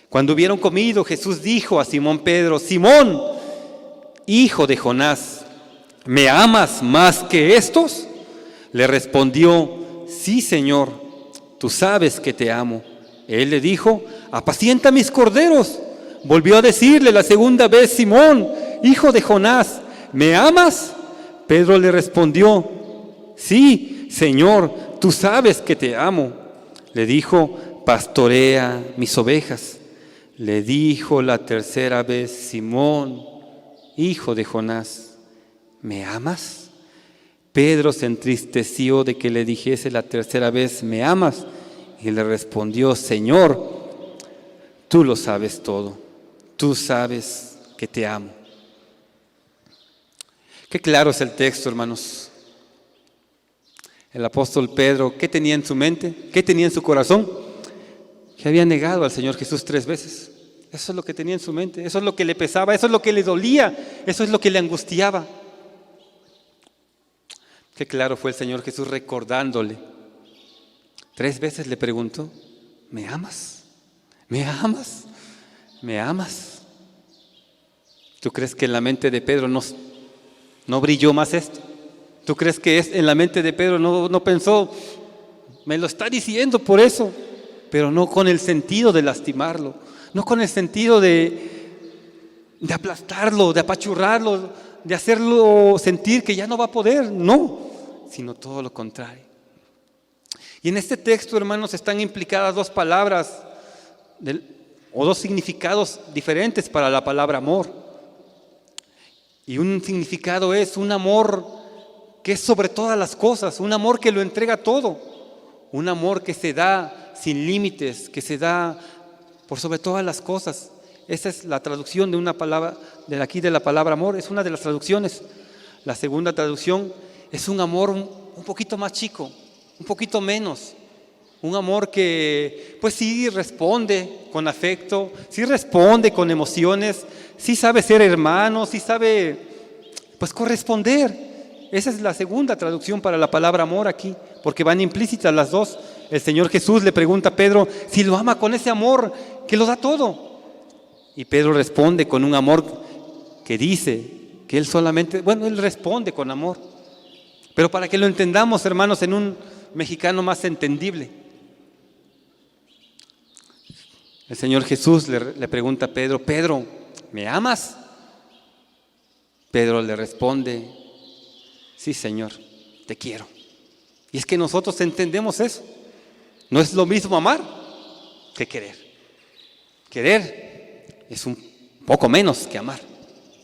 Cuando hubieron comido, Jesús dijo a Simón Pedro: Simón, hijo de Jonás, ¿me amas más que estos? Le respondió: sí, Señor, tú sabes que te amo. Él le dijo: apacienta mis corderos. Volvió a decirle la segunda vez: Simón, hijo de Jonás, ¿me amas? Pedro le respondió: sí, Señor, tú sabes que te amo. Le dijo: pastorea mis ovejas. Le dijo la tercera vez: Simón, hijo de Jonás, ¿me amas? Pedro se entristeció de que le dijese la tercera vez: ¿me amas? Y le respondió: Señor, tú lo sabes todo, tú sabes que te amo. Qué claro es el texto, hermanos. El apóstol Pedro, ¿qué tenía en su mente? ¿Qué tenía en su corazón? Que había negado al Señor Jesús 3 veces. Eso es lo que tenía en su mente, eso es lo que le pesaba, eso es lo que le dolía, eso es lo que le angustiaba. Qué claro fue el Señor Jesús recordándole. 3 veces le preguntó: ¿me amas? ¿Me amas? ¿Me amas? ¿Tú crees que en la mente de Pedro no brilló más esto? ¿Tú crees que en la mente de Pedro no pensó: me lo está diciendo por eso? Pero no con el sentido de lastimarlo, no con el sentido de aplastarlo, de apachurrarlo, de hacerlo sentir que ya no va a poder, no, sino todo lo contrario. Y en este texto, hermanos, están implicadas 2 palabras o 2 significados diferentes para la palabra amor. Y un significado es un amor que es sobre todas las cosas, un amor que lo entrega todo, un amor que se da sin límites, que se da por sobre todas las cosas. Esa es la traducción de una palabra, de aquí de la palabra amor, es una de las traducciones. La segunda traducción es un amor un poquito más chico, un poquito menos. Un amor que pues sí responde con afecto, sí responde con emociones, sí sabe ser hermano, sí sabe pues corresponder. Esa es la segunda traducción para la palabra amor aquí, porque van implícitas las 2. El Señor Jesús le pregunta a Pedro si lo ama con ese amor que lo da todo. Y Pedro responde con un amor que dice que él solamente, él responde con amor. Pero para que lo entendamos, hermanos, en un mexicano más entendible. El Señor Jesús le pregunta a Pedro: Pedro, ¿me amas? Pedro le responde: sí, Señor, te quiero. Y es que nosotros entendemos eso. No es lo mismo amar que querer. Querer es un poco menos que amar,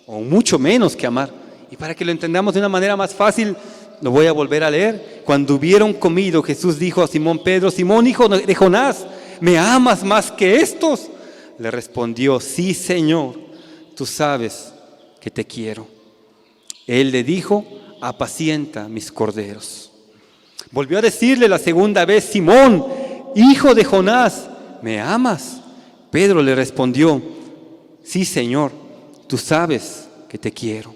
o mucho menos que amar. Y para que lo entendamos de una manera más fácil, lo voy a volver a leer. Cuando hubieron comido, Jesús dijo a Simón Pedro: Simón, hijo de Jonás, ¿me amas más que estos? Le respondió: sí, Señor, tú sabes que te quiero. Él le dijo: apacienta mis corderos. Volvió a decirle la segunda vez: Simón, hijo de Jonás, ¿me amas? Pedro le respondió: sí, Señor, tú sabes que te quiero.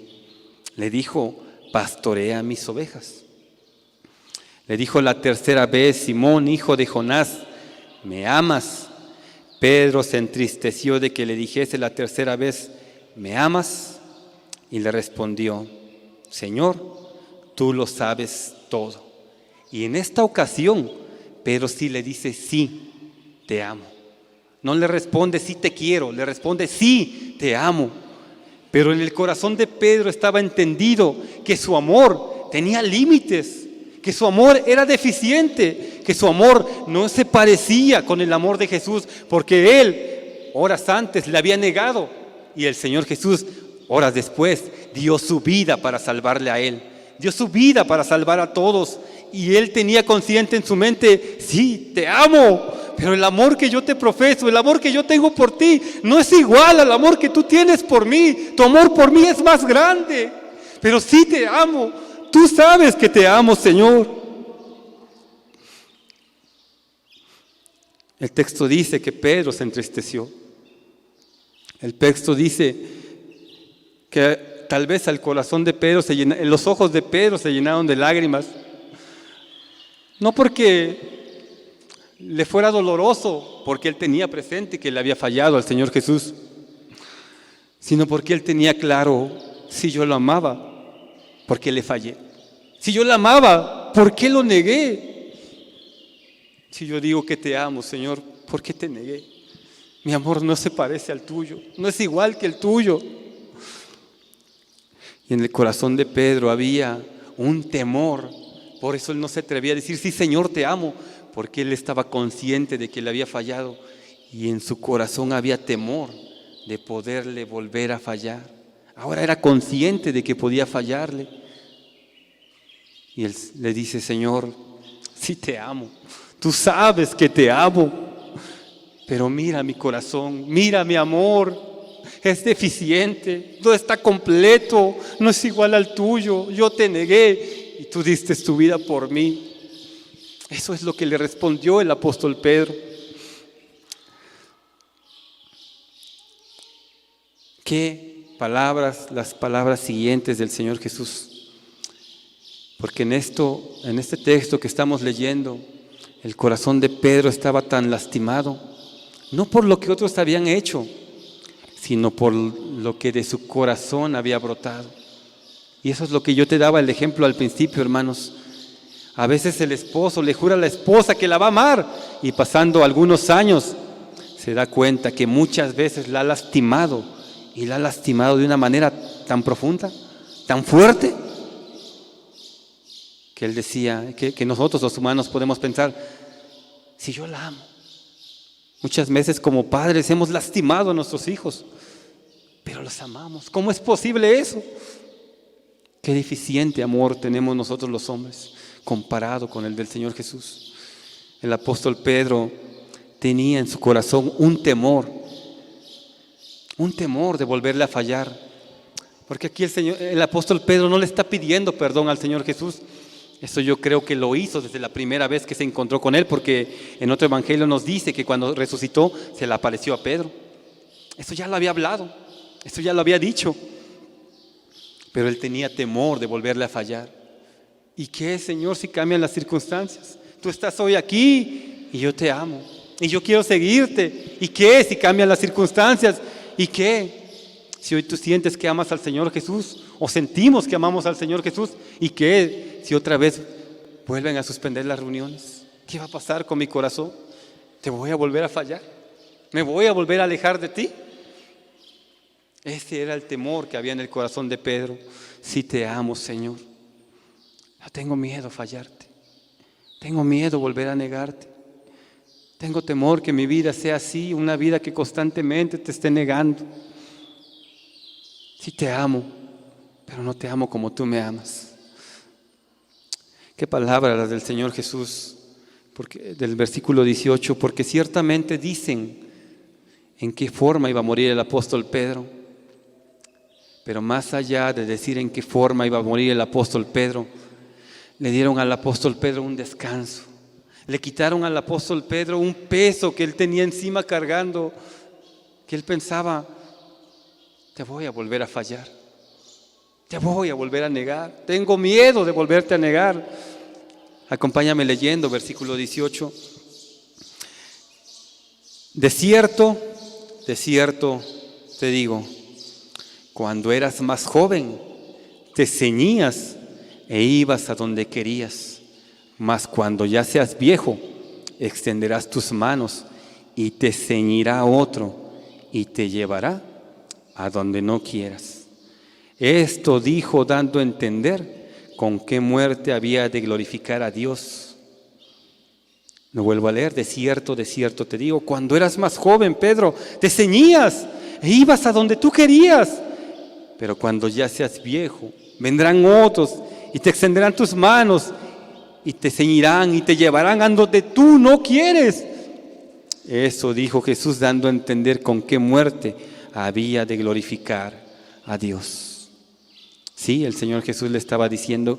Le dijo: pastorea mis ovejas. Le dijo la tercera vez: Simón, hijo de Jonás, ¿me amas? Pedro se entristeció de que le dijese la tercera vez: ¿me amas? Y le respondió: Señor, tú lo sabes todo. Y en esta ocasión, Pedro sí le dice: sí, te amo. No le responde: sí te quiero, le responde: sí, te amo. Pero en el corazón de Pedro estaba entendido que su amor tenía límites, que su amor era deficiente, que su amor no se parecía con el amor de Jesús, porque él horas antes le había negado y el Señor Jesús horas después dio su vida para salvarle a él, dio su vida para salvar a todos, y él tenía consciente en su mente: sí, te amo, pero el amor que yo te profeso, el amor que yo tengo por ti, no es igual al amor que tú tienes por mí. Tu amor por mí es más grande, pero sí te amo. Tú sabes que te amo, Señor. El texto dice que Pedro se entristeció. El texto dice que tal vez el corazón de Pedro los ojos de Pedro se llenaron de lágrimas. No porque le fuera doloroso, porque él tenía presente que le había fallado al Señor Jesús, sino porque él tenía claro: si yo lo amaba, ¿por qué le fallé? Si yo lo amaba, ¿por qué lo negué? Si yo digo que te amo, Señor, ¿por qué te negué? Mi amor no se parece al tuyo, no es igual que el tuyo. Y en el corazón de Pedro había un temor. Por eso él no se atrevía a decir: sí, Señor, te amo, porque él estaba consciente de que le había fallado, y en su corazón había temor de poderle volver a fallar. Ahora era consciente de que podía fallarle, y él le dice: Señor, sí te amo, tú sabes que te amo, pero mira mi corazón, mira mi amor, es deficiente, no está completo, no es igual al tuyo. Yo te negué y tú diste tu vida por mí. Eso es lo que le respondió el apóstol Pedro. ¿Qué palabras? Las palabras siguientes del Señor Jesús. Porque en este texto que estamos leyendo, el corazón de Pedro estaba tan lastimado, no por lo que otros habían hecho, sino por lo que de su corazón había brotado. Y eso es lo que yo te daba el ejemplo al principio, hermanos. A veces el esposo le jura a la esposa que la va a amar, y pasando algunos años se da cuenta que muchas veces la ha lastimado, y la ha lastimado de una manera tan profunda, tan fuerte, que él decía que nosotros los humanos podemos pensar: si yo la amo. Muchas veces como padres hemos lastimado a nuestros hijos, pero los amamos. ¿Cómo es posible eso? Qué deficiente amor tenemos nosotros los hombres comparado con el del Señor Jesús. El apóstol Pedro tenía en su corazón un temor de volverle a fallar, porque aquí el apóstol Pedro no le está pidiendo perdón al Señor Jesús. Eso yo creo que lo hizo desde la primera vez que se encontró con él, porque en otro evangelio nos dice que cuando resucitó se le apareció a Pedro. Eso ya lo había hablado, eso ya lo había dicho, pero él tenía temor de volverle a fallar. ¿Y qué, Señor, si cambian las circunstancias? Tú estás hoy aquí y yo te amo y yo quiero seguirte. ¿Y qué si cambian las circunstancias? ¿Y qué si hoy tú sientes que amas al Señor Jesús, o sentimos que amamos al Señor Jesús? ¿Y qué si otra vez vuelven a suspender las reuniones? ¿Qué va a pasar con mi corazón? ¿Te voy a volver a fallar? ¿Me voy a volver a alejar de ti? Ese era el temor que había en el corazón de Pedro. Sí te amo, Señor. No tengo miedo a fallarte. Tengo miedo a volver a negarte. Tengo temor que mi vida sea así, una vida que constantemente te esté negando. Sí te amo, pero no te amo como tú me amas. Qué palabras las del Señor Jesús, del versículo 18, porque ciertamente dicen en qué forma iba a morir el apóstol Pedro. Pero más allá de decir en qué forma iba a morir el apóstol Pedro, le dieron al apóstol Pedro un descanso. Le quitaron al apóstol Pedro un peso que él tenía encima cargando, que él pensaba: te voy a volver a fallar, te voy a volver a negar, tengo miedo de volverte a negar. Acompáñame leyendo versículo 18. De cierto te digo, cuando eras más joven, te ceñías e ibas a donde querías, mas cuando ya seas viejo, extenderás tus manos y te ceñirá otro y te llevará a donde no quieras. Esto dijo dando a entender con qué muerte había de glorificar a Dios. Lo vuelvo a leer: de cierto te digo, cuando eras más joven, Pedro, te ceñías e ibas a donde tú querías. Pero cuando ya seas viejo, vendrán otros y te extenderán tus manos y te ceñirán y te llevarán a donde tú no quieres. Eso dijo Jesús, dando a entender con qué muerte había de glorificar a Dios. Sí, el Señor Jesús le estaba diciendo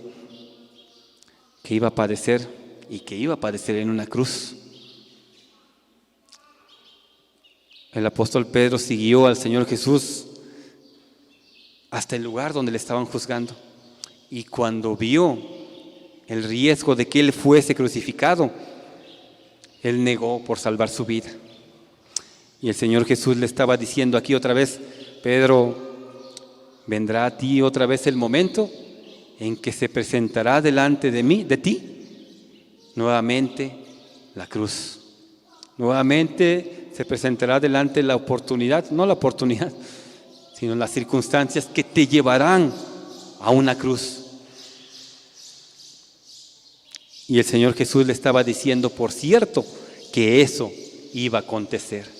que iba a padecer y que iba a padecer en una cruz. El apóstol Pedro siguió al Señor Jesús hasta el lugar donde le estaban juzgando. Y cuando vio el riesgo de que él fuese crucificado, él negó por salvar su vida. Y el Señor Jesús le estaba diciendo aquí otra vez: Pedro, vendrá a ti otra vez el momento en que se presentará delante de ti, nuevamente la cruz. Nuevamente se presentará delante la oportunidad, no la oportunidad, sino las circunstancias que te llevarán a una cruz. Y el Señor Jesús le estaba diciendo, por cierto, que eso iba a acontecer.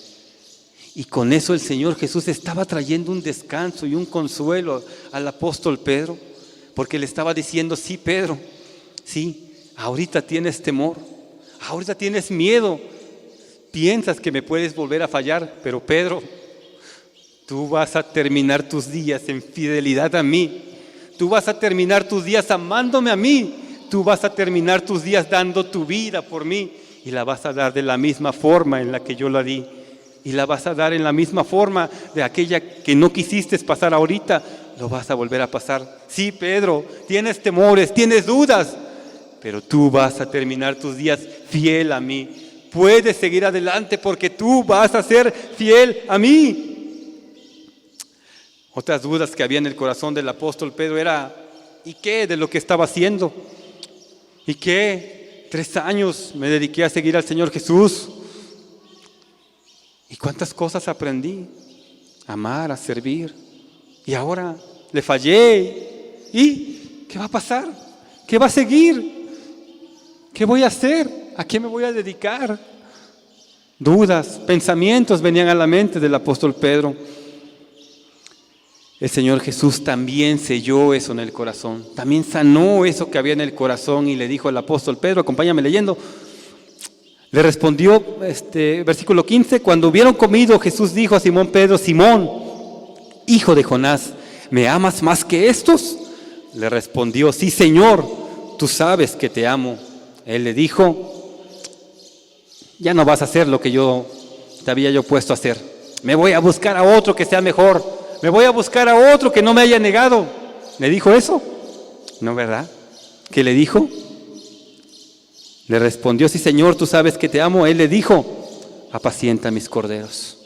Y con eso el Señor Jesús estaba trayendo un descanso y un consuelo al apóstol Pedro, porque le estaba diciendo: sí, Pedro, sí, ahorita tienes temor, ahorita tienes miedo, piensas que me puedes volver a fallar, pero Pedro, tú vas a terminar tus días en fidelidad a mí, tú vas a terminar tus días amándome a mí, tú vas a terminar tus días dando tu vida por mí, y la vas a dar de la misma forma en la que yo la di, y la vas a dar en la misma forma de aquella que no quisiste pasar ahorita, lo vas a volver a pasar. Sí, Pedro, tienes temores, tienes dudas, pero tú vas a terminar tus días fiel a mí. Puedes seguir adelante porque tú vas a ser fiel a mí. Otras dudas que había en el corazón del apóstol Pedro era: ¿y qué de lo que estaba haciendo? ¿Y qué? 3 años me dediqué a seguir al Señor Jesús. ¿Y cuántas cosas aprendí? A amar, a servir. Y ahora le fallé. ¿Y qué va a pasar? ¿Qué va a seguir? ¿Qué voy a hacer? ¿A qué me voy a dedicar? Dudas, pensamientos venían a la mente del apóstol Pedro. El Señor Jesús también selló eso en el corazón, también sanó eso que había en el corazón, y le dijo al apóstol Pedro, acompáñame leyendo, le respondió, versículo 15, cuando hubieron comido, Jesús dijo a Simón Pedro: Simón, hijo de Jonás, ¿me amas más que estos? Le respondió: sí, Señor, tú sabes que te amo. Él le dijo: ya no vas a hacer lo que te había puesto a hacer. Me voy a buscar a otro que sea mejor. Me voy a buscar a otro que no me haya negado. ¿Le dijo eso? No, ¿verdad? ¿Qué le dijo? Le respondió: sí, Señor, tú sabes que te amo. Él le dijo: apacienta mis corderos.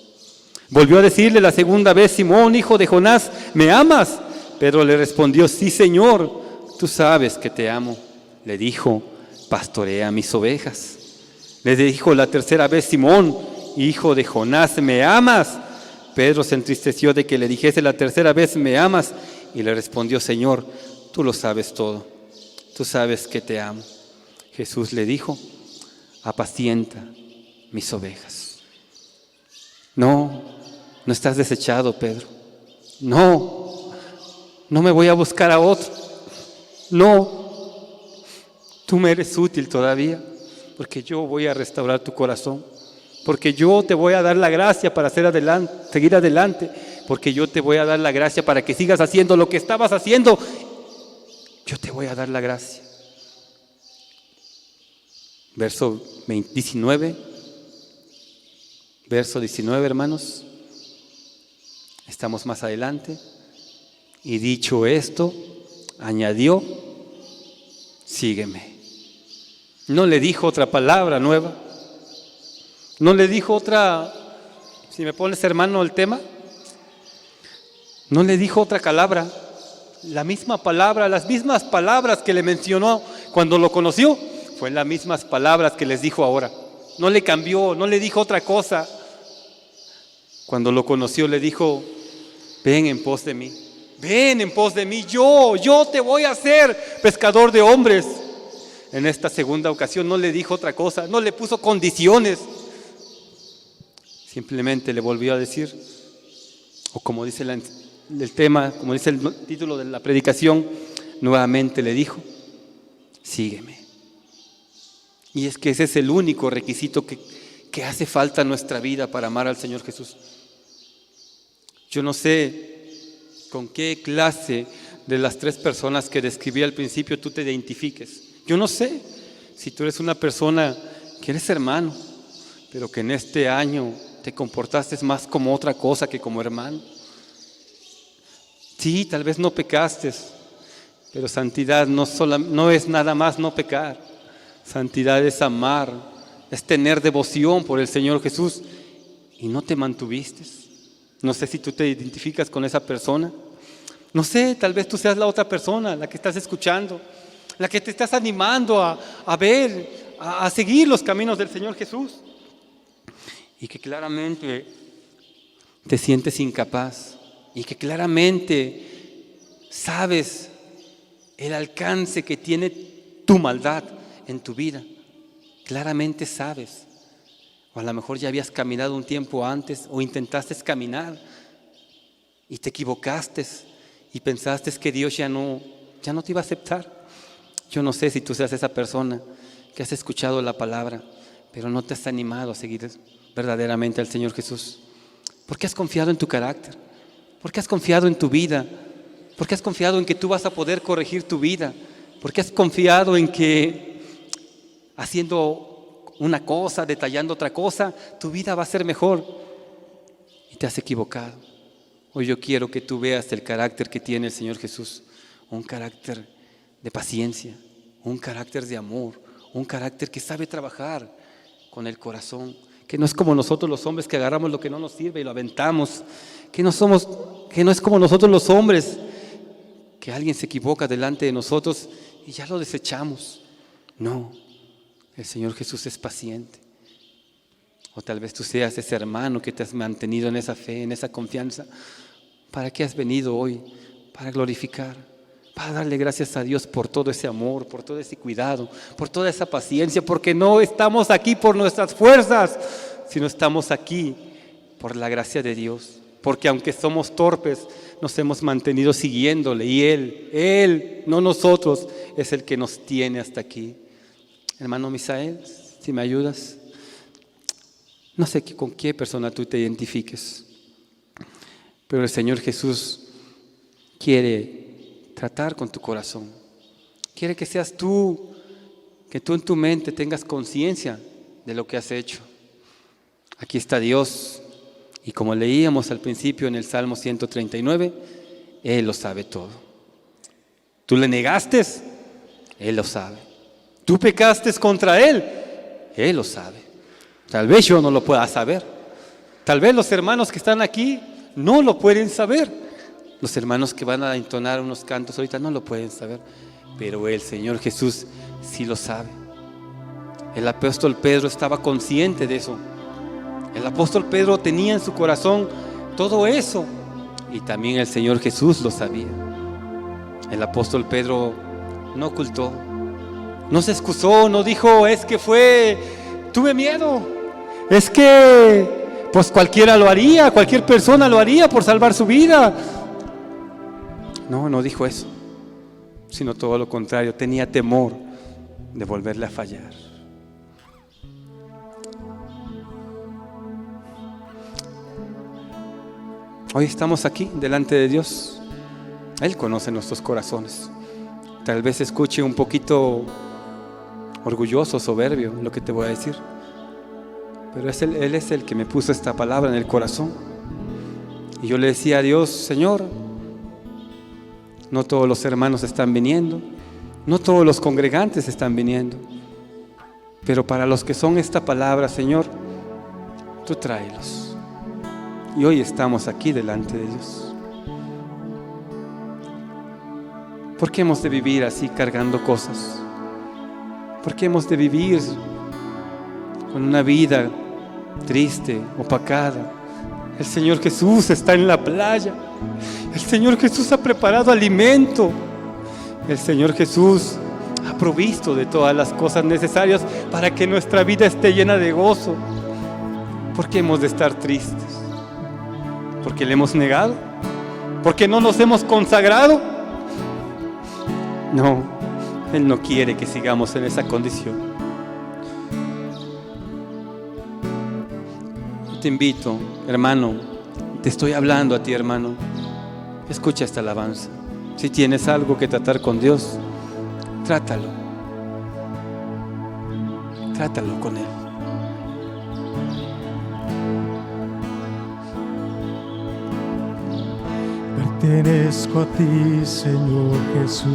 Volvió a decirle la segunda vez: Simón, hijo de Jonás, ¿me amas? Pedro le respondió: sí, Señor, tú sabes que te amo. Le dijo: pastorea mis ovejas. Le dijo la tercera vez: Simón, hijo de Jonás, ¿me amas? Pedro se entristeció de que le dijese la tercera vez: ¿me amas? Y le respondió: Señor, tú lo sabes todo, tú sabes que te amo. Jesús le dijo: apacienta mis ovejas. No estás desechado, Pedro. No me voy a buscar a otro. No, tú me eres útil todavía, porque yo voy a restaurar tu corazón. Porque yo te voy a dar la gracia para seguir adelante. Porque yo te voy a dar la gracia para que sigas haciendo lo que estabas haciendo. Yo te voy a dar la gracia. Verso 19. Verso 19, hermanos. Estamos más adelante. Y dicho esto, añadió: sígueme. No le dijo otra palabra nueva. No le dijo otra, si me pones, hermano, el tema, no le dijo otra palabra, la misma palabra, las mismas palabras que le mencionó cuando lo conoció, fue las mismas palabras que les dijo ahora. No le cambió, no le dijo otra cosa. Cuando lo conoció le dijo: ven en pos de mí, ven en pos de mí, yo te voy a hacer pescador de hombres. En esta segunda ocasión no le dijo otra cosa, no le puso condiciones. Simplemente le volvió a decir, o como dice el tema, como dice el título de la predicación, nuevamente le dijo, sígueme. Y es que ese es el único requisito que hace falta en nuestra vida para amar al Señor Jesús. Yo no sé con qué clase de las tres personas que describí al principio tú te identifiques. Yo no sé si tú eres una persona que eres hermano, pero que en este año te comportaste más como otra cosa que como hermano. Sí, tal vez no pecaste, pero santidad no es nada más no pecar. Santidad es amar, es tener devoción por el Señor Jesús y no te mantuviste. No sé si tú te identificas con esa persona. No sé, tal vez tú seas la otra persona, la que estás escuchando, la que te estás animando a ver, a seguir los caminos del Señor Jesús. Y que claramente te sientes incapaz y que claramente sabes el alcance que tiene tu maldad en tu vida. Claramente sabes. O a lo mejor ya habías caminado un tiempo antes o intentaste caminar y te equivocaste y pensaste que Dios ya no te iba a aceptar. Yo no sé si tú seas esa persona que has escuchado la palabra, pero no te has animado a seguir verdaderamente al Señor Jesús. ¿Por qué has confiado en tu carácter? ¿Por qué has confiado en tu vida? ¿Por qué has confiado en que tú vas a poder corregir tu vida? ¿Por qué has confiado en que haciendo una cosa, detallando otra cosa, tu vida va a ser mejor? Y te has equivocado. Hoy yo quiero que tú veas el carácter que tiene el Señor Jesús. Un carácter de paciencia, un carácter de amor, un carácter que sabe trabajar con el corazón, que no es como nosotros los hombres que agarramos lo que no nos sirve y lo aventamos, que no es como nosotros los hombres, que alguien se equivoca delante de nosotros y ya lo desechamos. No, el Señor Jesús es paciente. O tal vez tú seas ese hermano que te has mantenido en esa fe, en esa confianza. ¿Para qué has venido hoy? Para glorificar, para darle gracias a Dios por todo ese amor, por todo ese cuidado, por toda esa paciencia, porque no estamos aquí por nuestras fuerzas, sino estamos aquí por la gracia de Dios. Porque aunque somos torpes, nos hemos mantenido siguiéndole y Él, no nosotros, es el que nos tiene hasta aquí. Hermano Misael, si me ayudas. No sé con qué persona tú te identifiques, pero el Señor Jesús quiere tratar con tu corazón. Quiere que seas tú, que tú en tu mente tengas conciencia de lo que has hecho. Aquí está Dios, y como leíamos al principio en el Salmo 139, Él lo sabe todo. Tú le negaste, Él lo sabe. Tú pecaste contra Él, Él lo sabe. Tal vez yo no lo pueda saber. Tal vez los hermanos que están aquí no lo pueden saber. Los hermanos que van a entonar unos cantos ahorita no lo pueden saber. Pero el Señor Jesús sí lo sabe. El apóstol Pedro estaba consciente de eso. El apóstol Pedro tenía en su corazón todo eso. Y también el Señor Jesús lo sabía. El apóstol Pedro no ocultó, no se excusó, no dijo, tuve miedo. Es que, pues cualquiera lo haría, cualquier persona lo haría por salvar su vida. No dijo eso, sino todo lo contrario, tenía temor de volverle a fallar. Hoy estamos aquí delante de Dios. Él conoce nuestros corazones. Tal vez escuche un poquito orgulloso, soberbio lo que te voy a decir, pero Él es el que me puso esta palabra en el corazón. Y yo le decía a Dios, Señor, no todos los hermanos están viniendo, no todos los congregantes están viniendo, pero para los que son esta palabra, Señor, tú tráelos. Y hoy estamos aquí delante de Dios. ¿Por qué hemos de vivir así cargando cosas? ¿Por qué hemos de vivir con una vida triste, opacada? El Señor Jesús está en la playa. El Señor Jesús ha preparado alimento. El Señor Jesús ha provisto de todas las cosas necesarias para que nuestra vida esté llena de gozo. ¿Por qué hemos de estar tristes? ¿Porque le hemos negado? ¿Porque no nos hemos consagrado? No, Él no quiere que sigamos en esa condición. Yo te invito, hermano, te estoy hablando a ti, hermano. Escucha esta alabanza. Si tienes algo que tratar con Dios, trátalo. Trátalo con Él. Pertenezco a ti, Señor Jesús,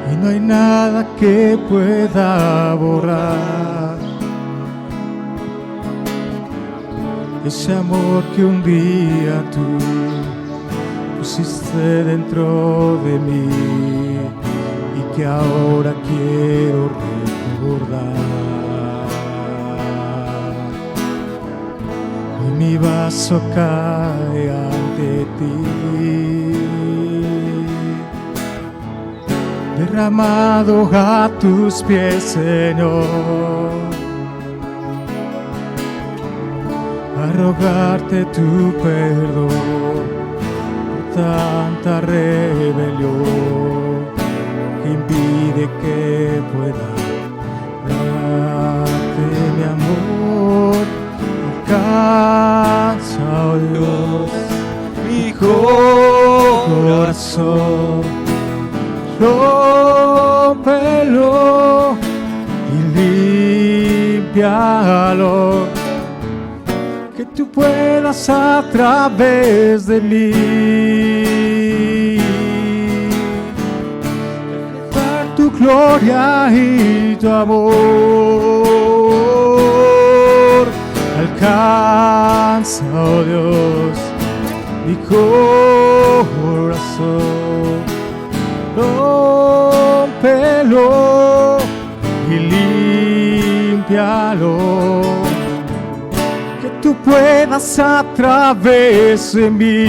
y no hay nada que pueda borrar ese amor que un día tú pusiste dentro de mí y que ahora quiero recordar. Y mi vaso cae ante ti, derramado a tus pies, Señor, a rogarte tu perdón por tanta rebelión que impide que pueda darte mi amor. Alcanza, oh Dios, mi corazón, rómpelo y límpialo, que tú puedas a través de mí dar tu gloria y tu amor. Alcanza, oh Dios, mi corazón, rómpelo y límpialo, que tú puedas a través de mí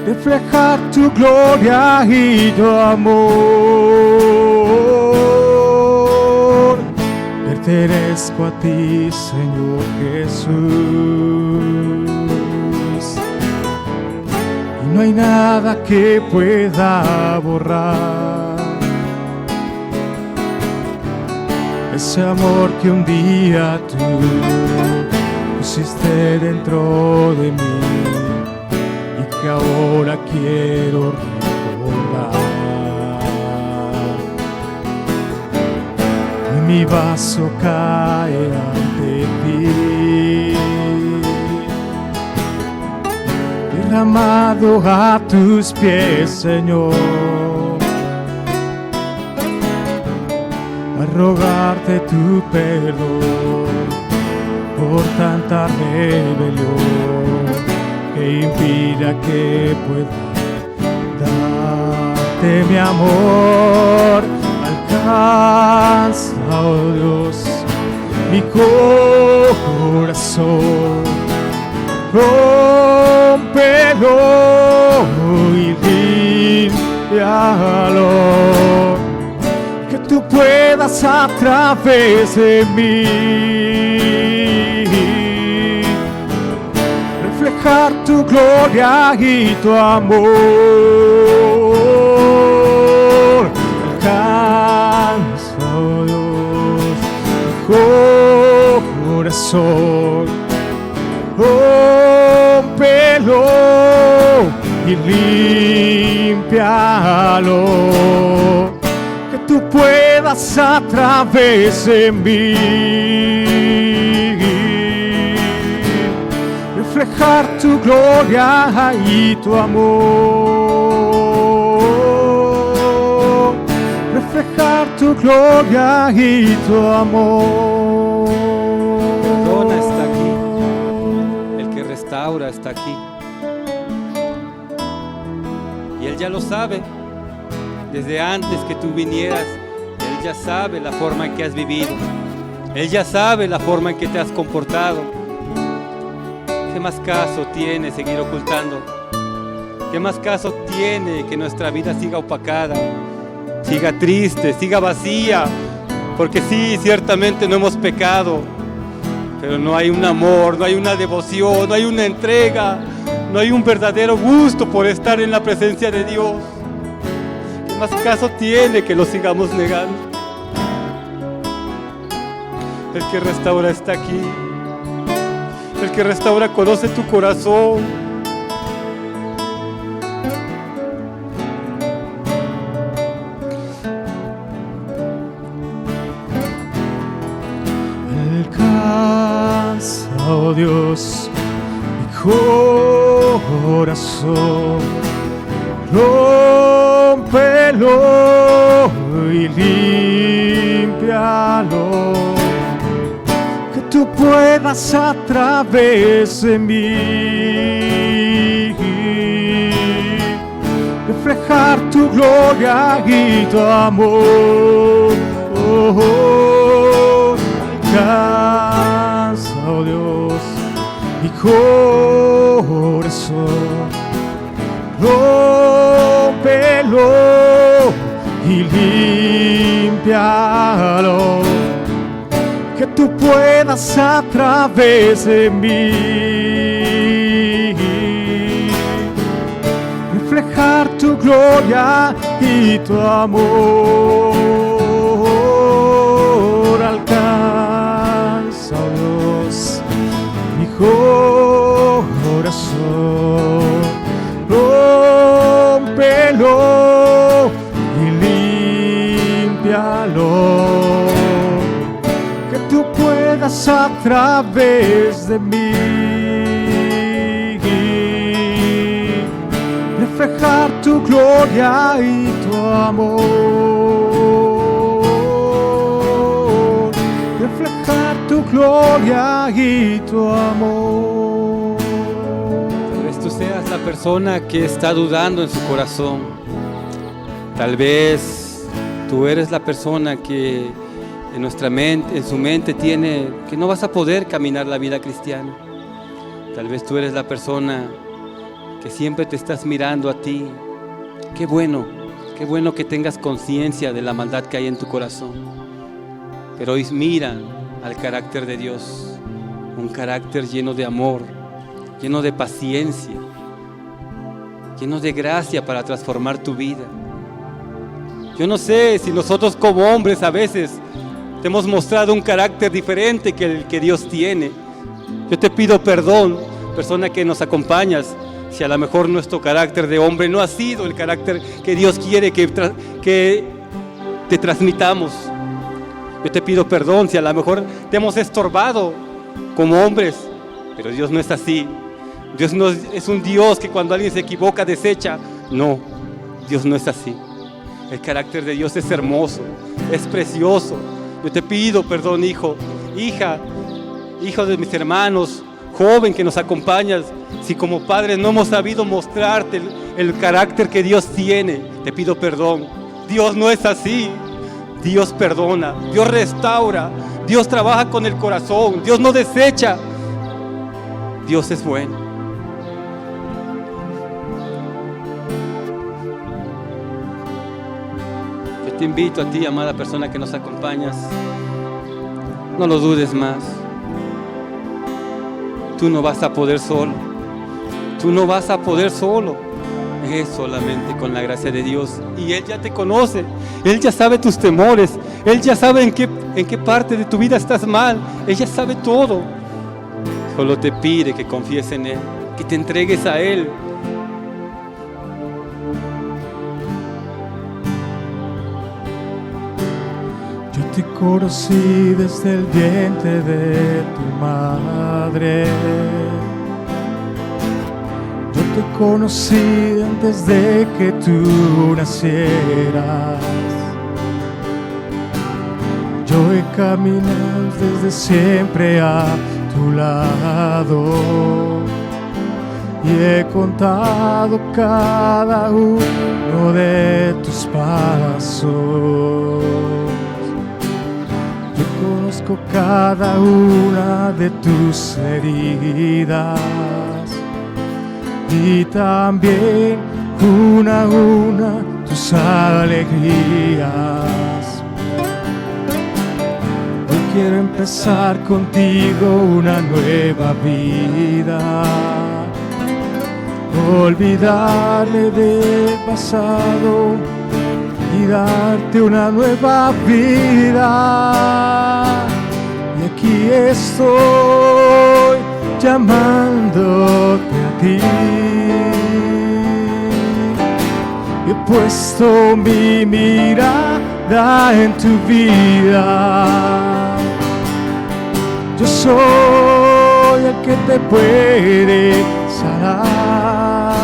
reflejar tu gloria y tu amor. Pertenezco a ti, Señor Jesús, y no hay nada que pueda borrar ese amor que un día tú pusiste dentro de mí y que ahora quiero recordar. Mi vaso cae ante ti, derramado a tus pies, Señor, a rogarte tu perdón por tanta rebelión que impida que pueda darte mi amor. Alcanza, oh Dios, mi corazón, rómpelo y límpialo, que tú puedas a través de mí reflejar tu gloria y tu amor. Alcanza, oh Dios, mi corazón, rómpelo y límpialo, que tú puedas a través de mí reflejar tu gloria y tu amor, reflejar tu gloria y tu amor. Perdona está aquí, el que restaura está aquí, y Él ya lo sabe. Desde antes que tú vinieras, Él ya sabe la forma en que has vivido. Él ya sabe la forma en que te has comportado. ¿Qué más caso tiene seguir ocultando? ¿Qué más caso tiene que nuestra vida siga opacada, siga triste, siga vacía? Porque sí, ciertamente no hemos pecado, pero no hay un amor, no hay una devoción, no hay una entrega, no hay un verdadero gusto por estar en la presencia de Dios. ¿Qué más caso tiene que lo sigamos negando? El que restaura está aquí. El que restaura conoce tu corazón. Alcanza, oh Dios, mi corazón, rómpelo y límpialo, que tú puedas a través de mí reflejar tu gloria y tu amor. Alcanza, oh Dios, mi corazón, rómpelo y límpialo, que tú puedas a través de mí reflejar tu gloria y tu amor. Alcanza, oh Dios, mi corazón, rómpelo y límpialo, que tú puedas a través de mí reflejar tu gloria y tu amor, reflejar tu gloria y tu amor. Tal vez tú seas la persona que está dudando en su corazón. Tal vez tú eres la persona que en su mente tiene que no vas a poder caminar la vida cristiana. Tal vez tú eres la persona que siempre te estás mirando a ti. Qué bueno que tengas conciencia de la maldad que hay en tu corazón. Pero hoy mira al carácter de Dios, un carácter lleno de amor, lleno de paciencia, lleno de gracia para transformar tu vida. Yo no sé si nosotros como hombres a veces te hemos mostrado un carácter diferente que el que Dios tiene. Yo te pido perdón, persona que nos acompañas, si a lo mejor nuestro carácter de hombre no ha sido el carácter que Dios quiere que te transmitamos. Yo te pido perdón si a lo mejor te hemos estorbado como hombres, pero Dios no es así. Dios no es un Dios que cuando alguien se equivoca desecha. No, Dios no es así. El carácter de Dios es hermoso, es precioso. Yo te pido perdón, hijo, hija, hijo de mis hermanos, joven que nos acompañas, si como padres no hemos sabido mostrarte el carácter que Dios tiene, te pido perdón. Dios no es así. Dios perdona, Dios restaura, Dios trabaja con el corazón, Dios no desecha. Dios es bueno. Yo te invito a ti, amada persona que nos acompañas, no lo dudes más. Tú no vas a poder solo. Tú no vas a poder solo. Es solamente con la gracia de Dios. Y Él ya te conoce. Él ya sabe tus temores. Él ya sabe en qué parte de tu vida estás mal. Él ya sabe todo. Solo te pide que confíes en Él, que te entregues a Él. Yo te conocí desde el vientre de tu madre. Yo te conocí antes de que tú nacieras. Yo he caminado desde siempre a tu lado y he contado cada uno de tus pasos. Yo conozco conozco cada una de tus heridas y también una a una tus alegrías. Hoy quiero empezar contigo una nueva vida, olvidarme del pasado y darte una nueva vida. Y aquí estoy llamándote a ti. He puesto mi mirada en tu vida. Yo soy el que te puede sanar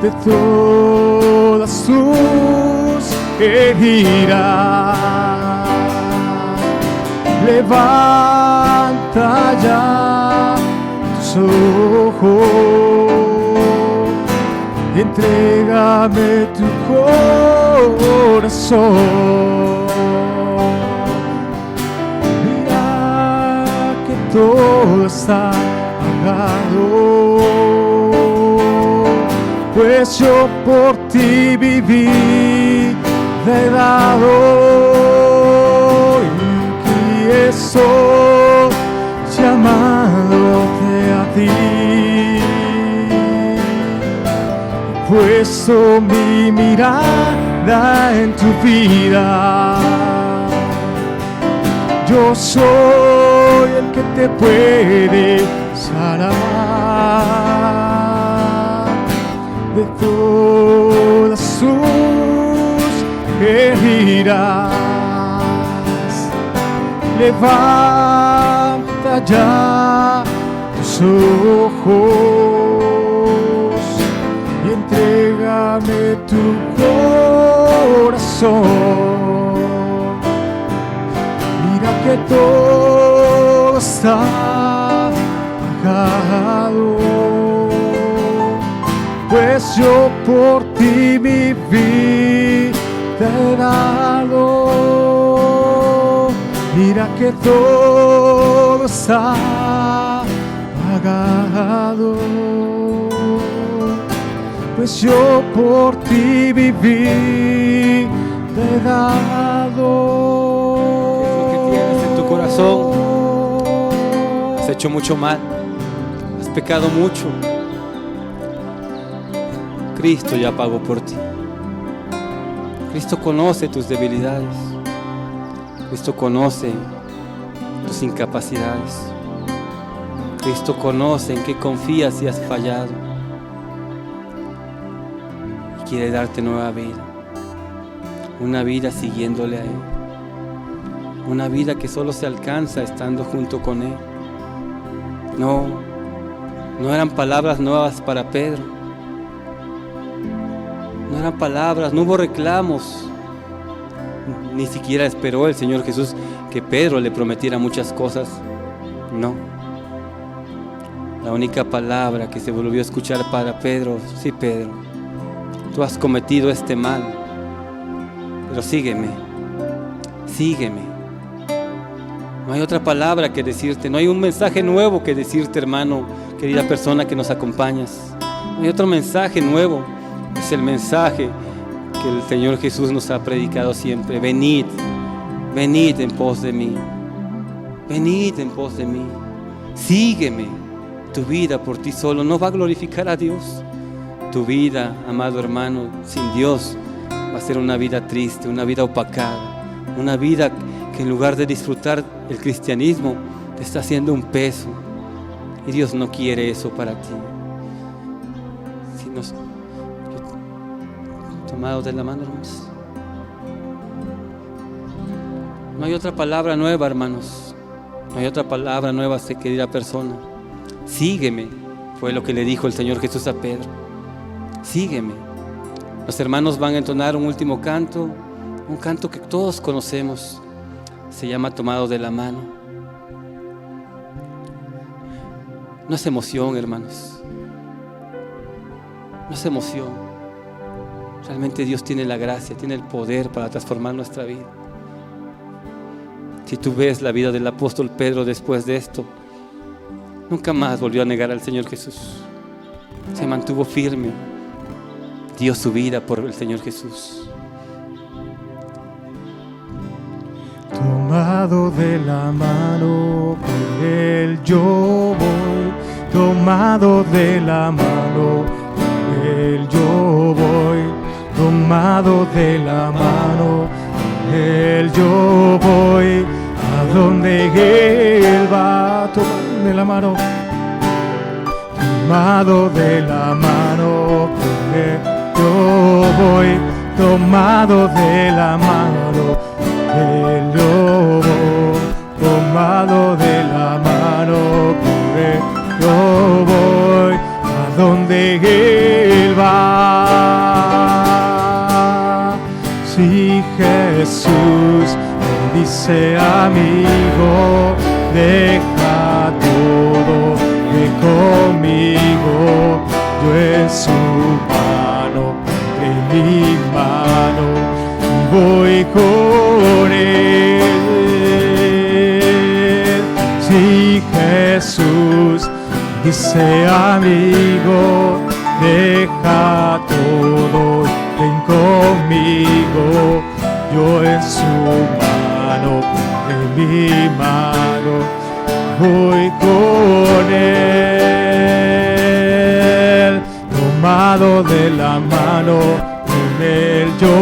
de todas tus heridas. Levanta ya tus ojos, entrégame tu corazón. Mira que todo está pagado, pues yo por ti viví, te he dado. Y aquí estoy llamándote a ti. Puesto mi mirada en tu vida. Yo soy el que te puede sanar de todas tus heridas. Levanta ya tus ojos y entrégame tu corazón. Mira que todo está pagado, pues yo por ti viví, te he dado. Mira que todo está pagado, pues yo por ti viví, te he dado. ¿Qué es lo que tienes en tu corazón? Has hecho mucho mal, has pecado mucho. Cristo ya pagó por ti. Cristo conoce tus debilidades. Cristo conoce tus incapacidades. Cristo conoce en qué confías y has fallado. Quiere darte nueva vida, una vida siguiéndole a Él, una vida que solo se alcanza estando junto con Él. No eran palabras nuevas para Pedro, no eran palabras, no hubo reclamos, ni siquiera esperó el Señor Jesús que Pedro le prometiera muchas cosas. No, la única palabra que se volvió a escuchar para Pedro: sí, Pedro, tú has cometido este mal, pero sígueme, sígueme. No hay otra palabra que decirte, no hay un mensaje nuevo que decirte, hermano, querida persona que nos acompañas. No hay otro mensaje nuevo, es el mensaje que el Señor Jesús nos ha predicado siempre. Venid, venid en pos de mí, venid en pos de mí, sígueme. Tu vida por ti solo no va a glorificar a Dios. Tu vida, amado hermano, sin Dios va a ser una vida triste, una vida opacada, una vida que en lugar de disfrutar el cristianismo te está haciendo un peso. Y Dios no quiere eso para ti. Si nos tomados de la mano, hermanos. No hay otra palabra nueva, hermanos. No hay otra palabra nueva, querida persona. Sígueme, fue lo que le dijo el Señor Jesús a Pedro. Sígueme. Los hermanos van a entonar un último canto, un canto que todos conocemos. Se llama Tomados de la Mano. No es emoción, hermanos. No es emoción. Realmente Dios tiene la gracia, tiene el poder para transformar nuestra vida. Si tú ves la vida del apóstol Pedro después de esto, nunca más volvió a negar al Señor Jesús. Se mantuvo firme, dio su vida por el Señor Jesús. Tomado de la mano por Él yo voy, tomado de la mano por Él yo voy, tomado de la mano por Él yo voy, a donde Él va, tomado de la mano, tomado de la mano por Él yo voy, tomado de la mano. Él yo voy, tomado de la mano por Él yo voy, a donde Él va. Si Jesús me dice amigo, deja todo, ven conmigo, yo en su mano, en mi mano, voy con Él. Si Jesús dice amigo, deja todo, ven conmigo, yo en su mano, en mi mano, voy con Él. Tomado de la mano, con Él yo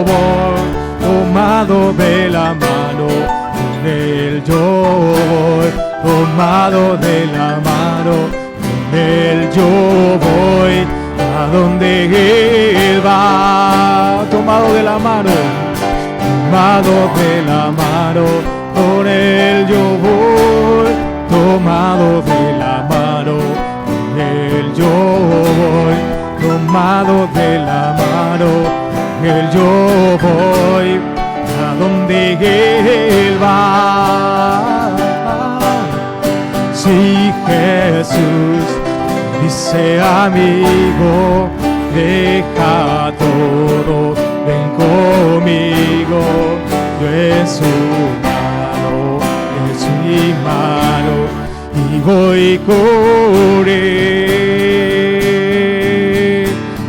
voy, tomado de la mano, con Él yo voy, tomado de la mano, con Él yo voy, a donde Él va, tomado de la mano, tomado de la mano, con Él yo voy, tomado de la mano, con Él yo voy, tomado de la mano, Él yo voy, a donde Él va. Si Jesús dice amigo, deja todo, ven conmigo, yo en su mano, en mi mano, y voy con Él.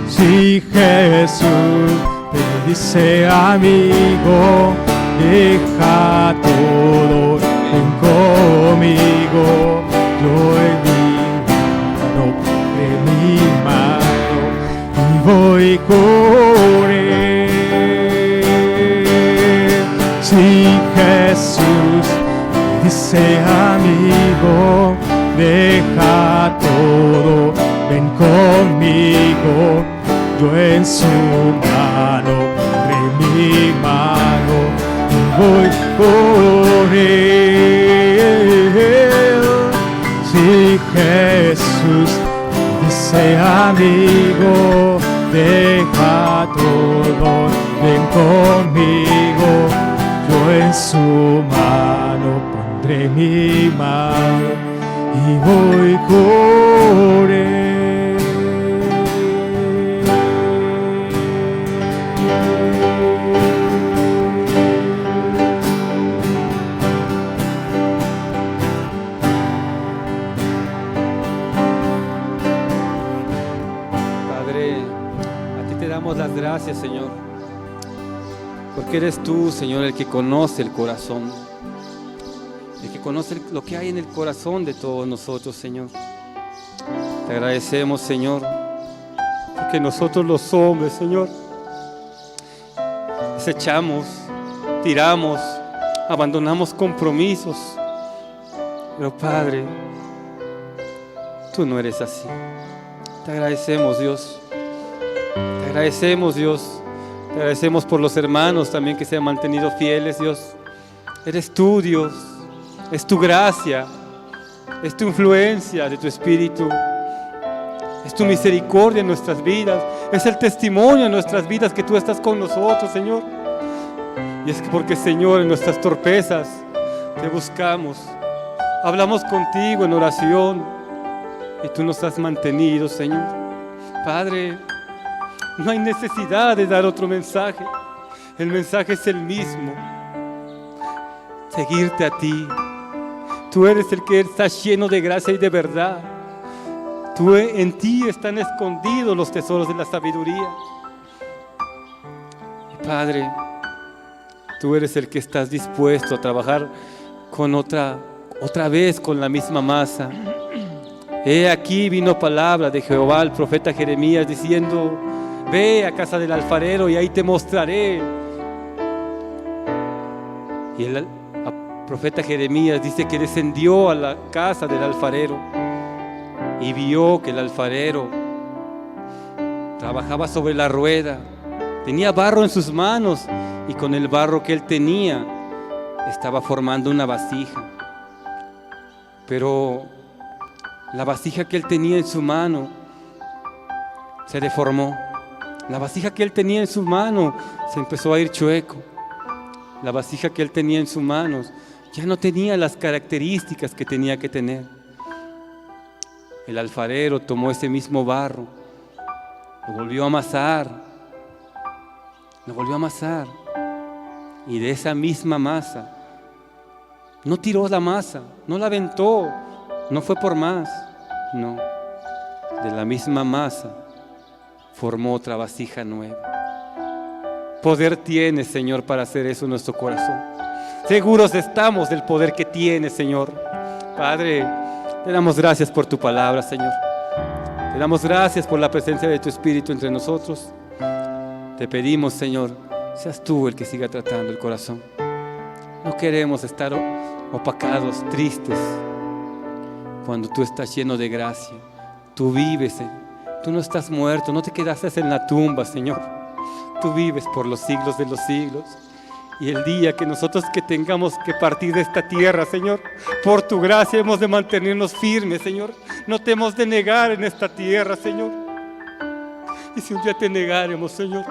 Si Jesús te dice amigo, deja todo, ven conmigo, yo en mi mano, y voy con Él. Si Jesús dice amigo, deja todo, ven conmigo, yo en su mano, en mi mano, voy por Él. Si Jesús dice amigo, deja todo, ven conmigo, yo en su mano pondré mi mano y voy con Él. Las gracias, Señor, porque eres tú, Señor, el que conoce el corazón, el que conoce lo que hay en el corazón de todos nosotros, Señor. Te agradecemos, Señor, porque nosotros los hombres, Señor, desechamos, tiramos, abandonamos compromisos, pero Padre, tú no eres así. Te agradecemos, Dios. Te agradecemos, Dios. Te agradecemos por los hermanos también que se han mantenido fieles, Dios. Eres tú, Dios. Es tu gracia. Es tu influencia de tu Espíritu. Es tu misericordia en nuestras vidas. Es el testimonio en nuestras vidas que tú estás con nosotros, Señor. Y es que porque, Señor, en nuestras torpezas te buscamos. Hablamos contigo en oración y tú nos has mantenido, Señor. Padre, no hay necesidad de dar otro mensaje. El mensaje es el mismo. seguirte a ti. Tú eres el que está lleno de gracia y de verdad. En ti están escondidos los tesoros de la sabiduría. Y Padre, tú eres el que estás dispuesto a trabajar con otra vez con la misma masa. He aquí vino palabra de Jehová al profeta Jeremías diciendo: ve a casa del alfarero y ahí te mostraré. Y el profeta Jeremías dice que descendió a la casa del alfarero y vio que el alfarero trabajaba sobre la rueda, tenía barro en sus manos y con el barro que él tenía estaba formando una vasija. Pero la vasija que él tenía en su mano se deformó. La vasija que él tenía en su mano se empezó a ir chueco. La vasija que él tenía en sus manos ya no tenía las características que tenía que tener. El alfarero tomó ese mismo barro, lo volvió a amasar, y de esa misma masa no tiró la masa, no la aventó, no fue por más, no, de la misma masa formó otra vasija nueva. Poder tienes, Señor, para hacer eso en nuestro corazón. Seguros estamos del poder que tienes, Señor. Padre, te damos gracias por tu palabra, Señor. Te damos gracias por la presencia de tu Espíritu entre nosotros. Te pedimos, Señor, seas tú el que siga tratando el corazón. No queremos estar opacados, tristes, cuando tú estás lleno de gracia. Tú vives, tú no estás muerto, no te quedaste en la tumba, Señor. Tú vives por los siglos de los siglos. Y el día que nosotros que tengamos que partir de esta tierra, Señor, por tu gracia hemos de mantenernos firmes, Señor. No te hemos de negar en esta tierra, Señor. Y si un día te negaremos, Señor,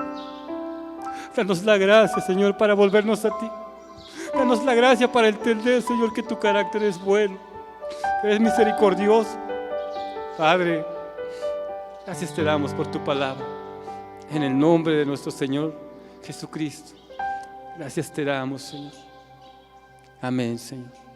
danos la gracia, Señor, para volvernos a ti. Danos la gracia para entender, Señor, que tu carácter es bueno, que eres misericordioso. Padre, gracias te damos por tu palabra. En el nombre de nuestro Señor Jesucristo. Gracias te damos, Señor. Amén, Señor.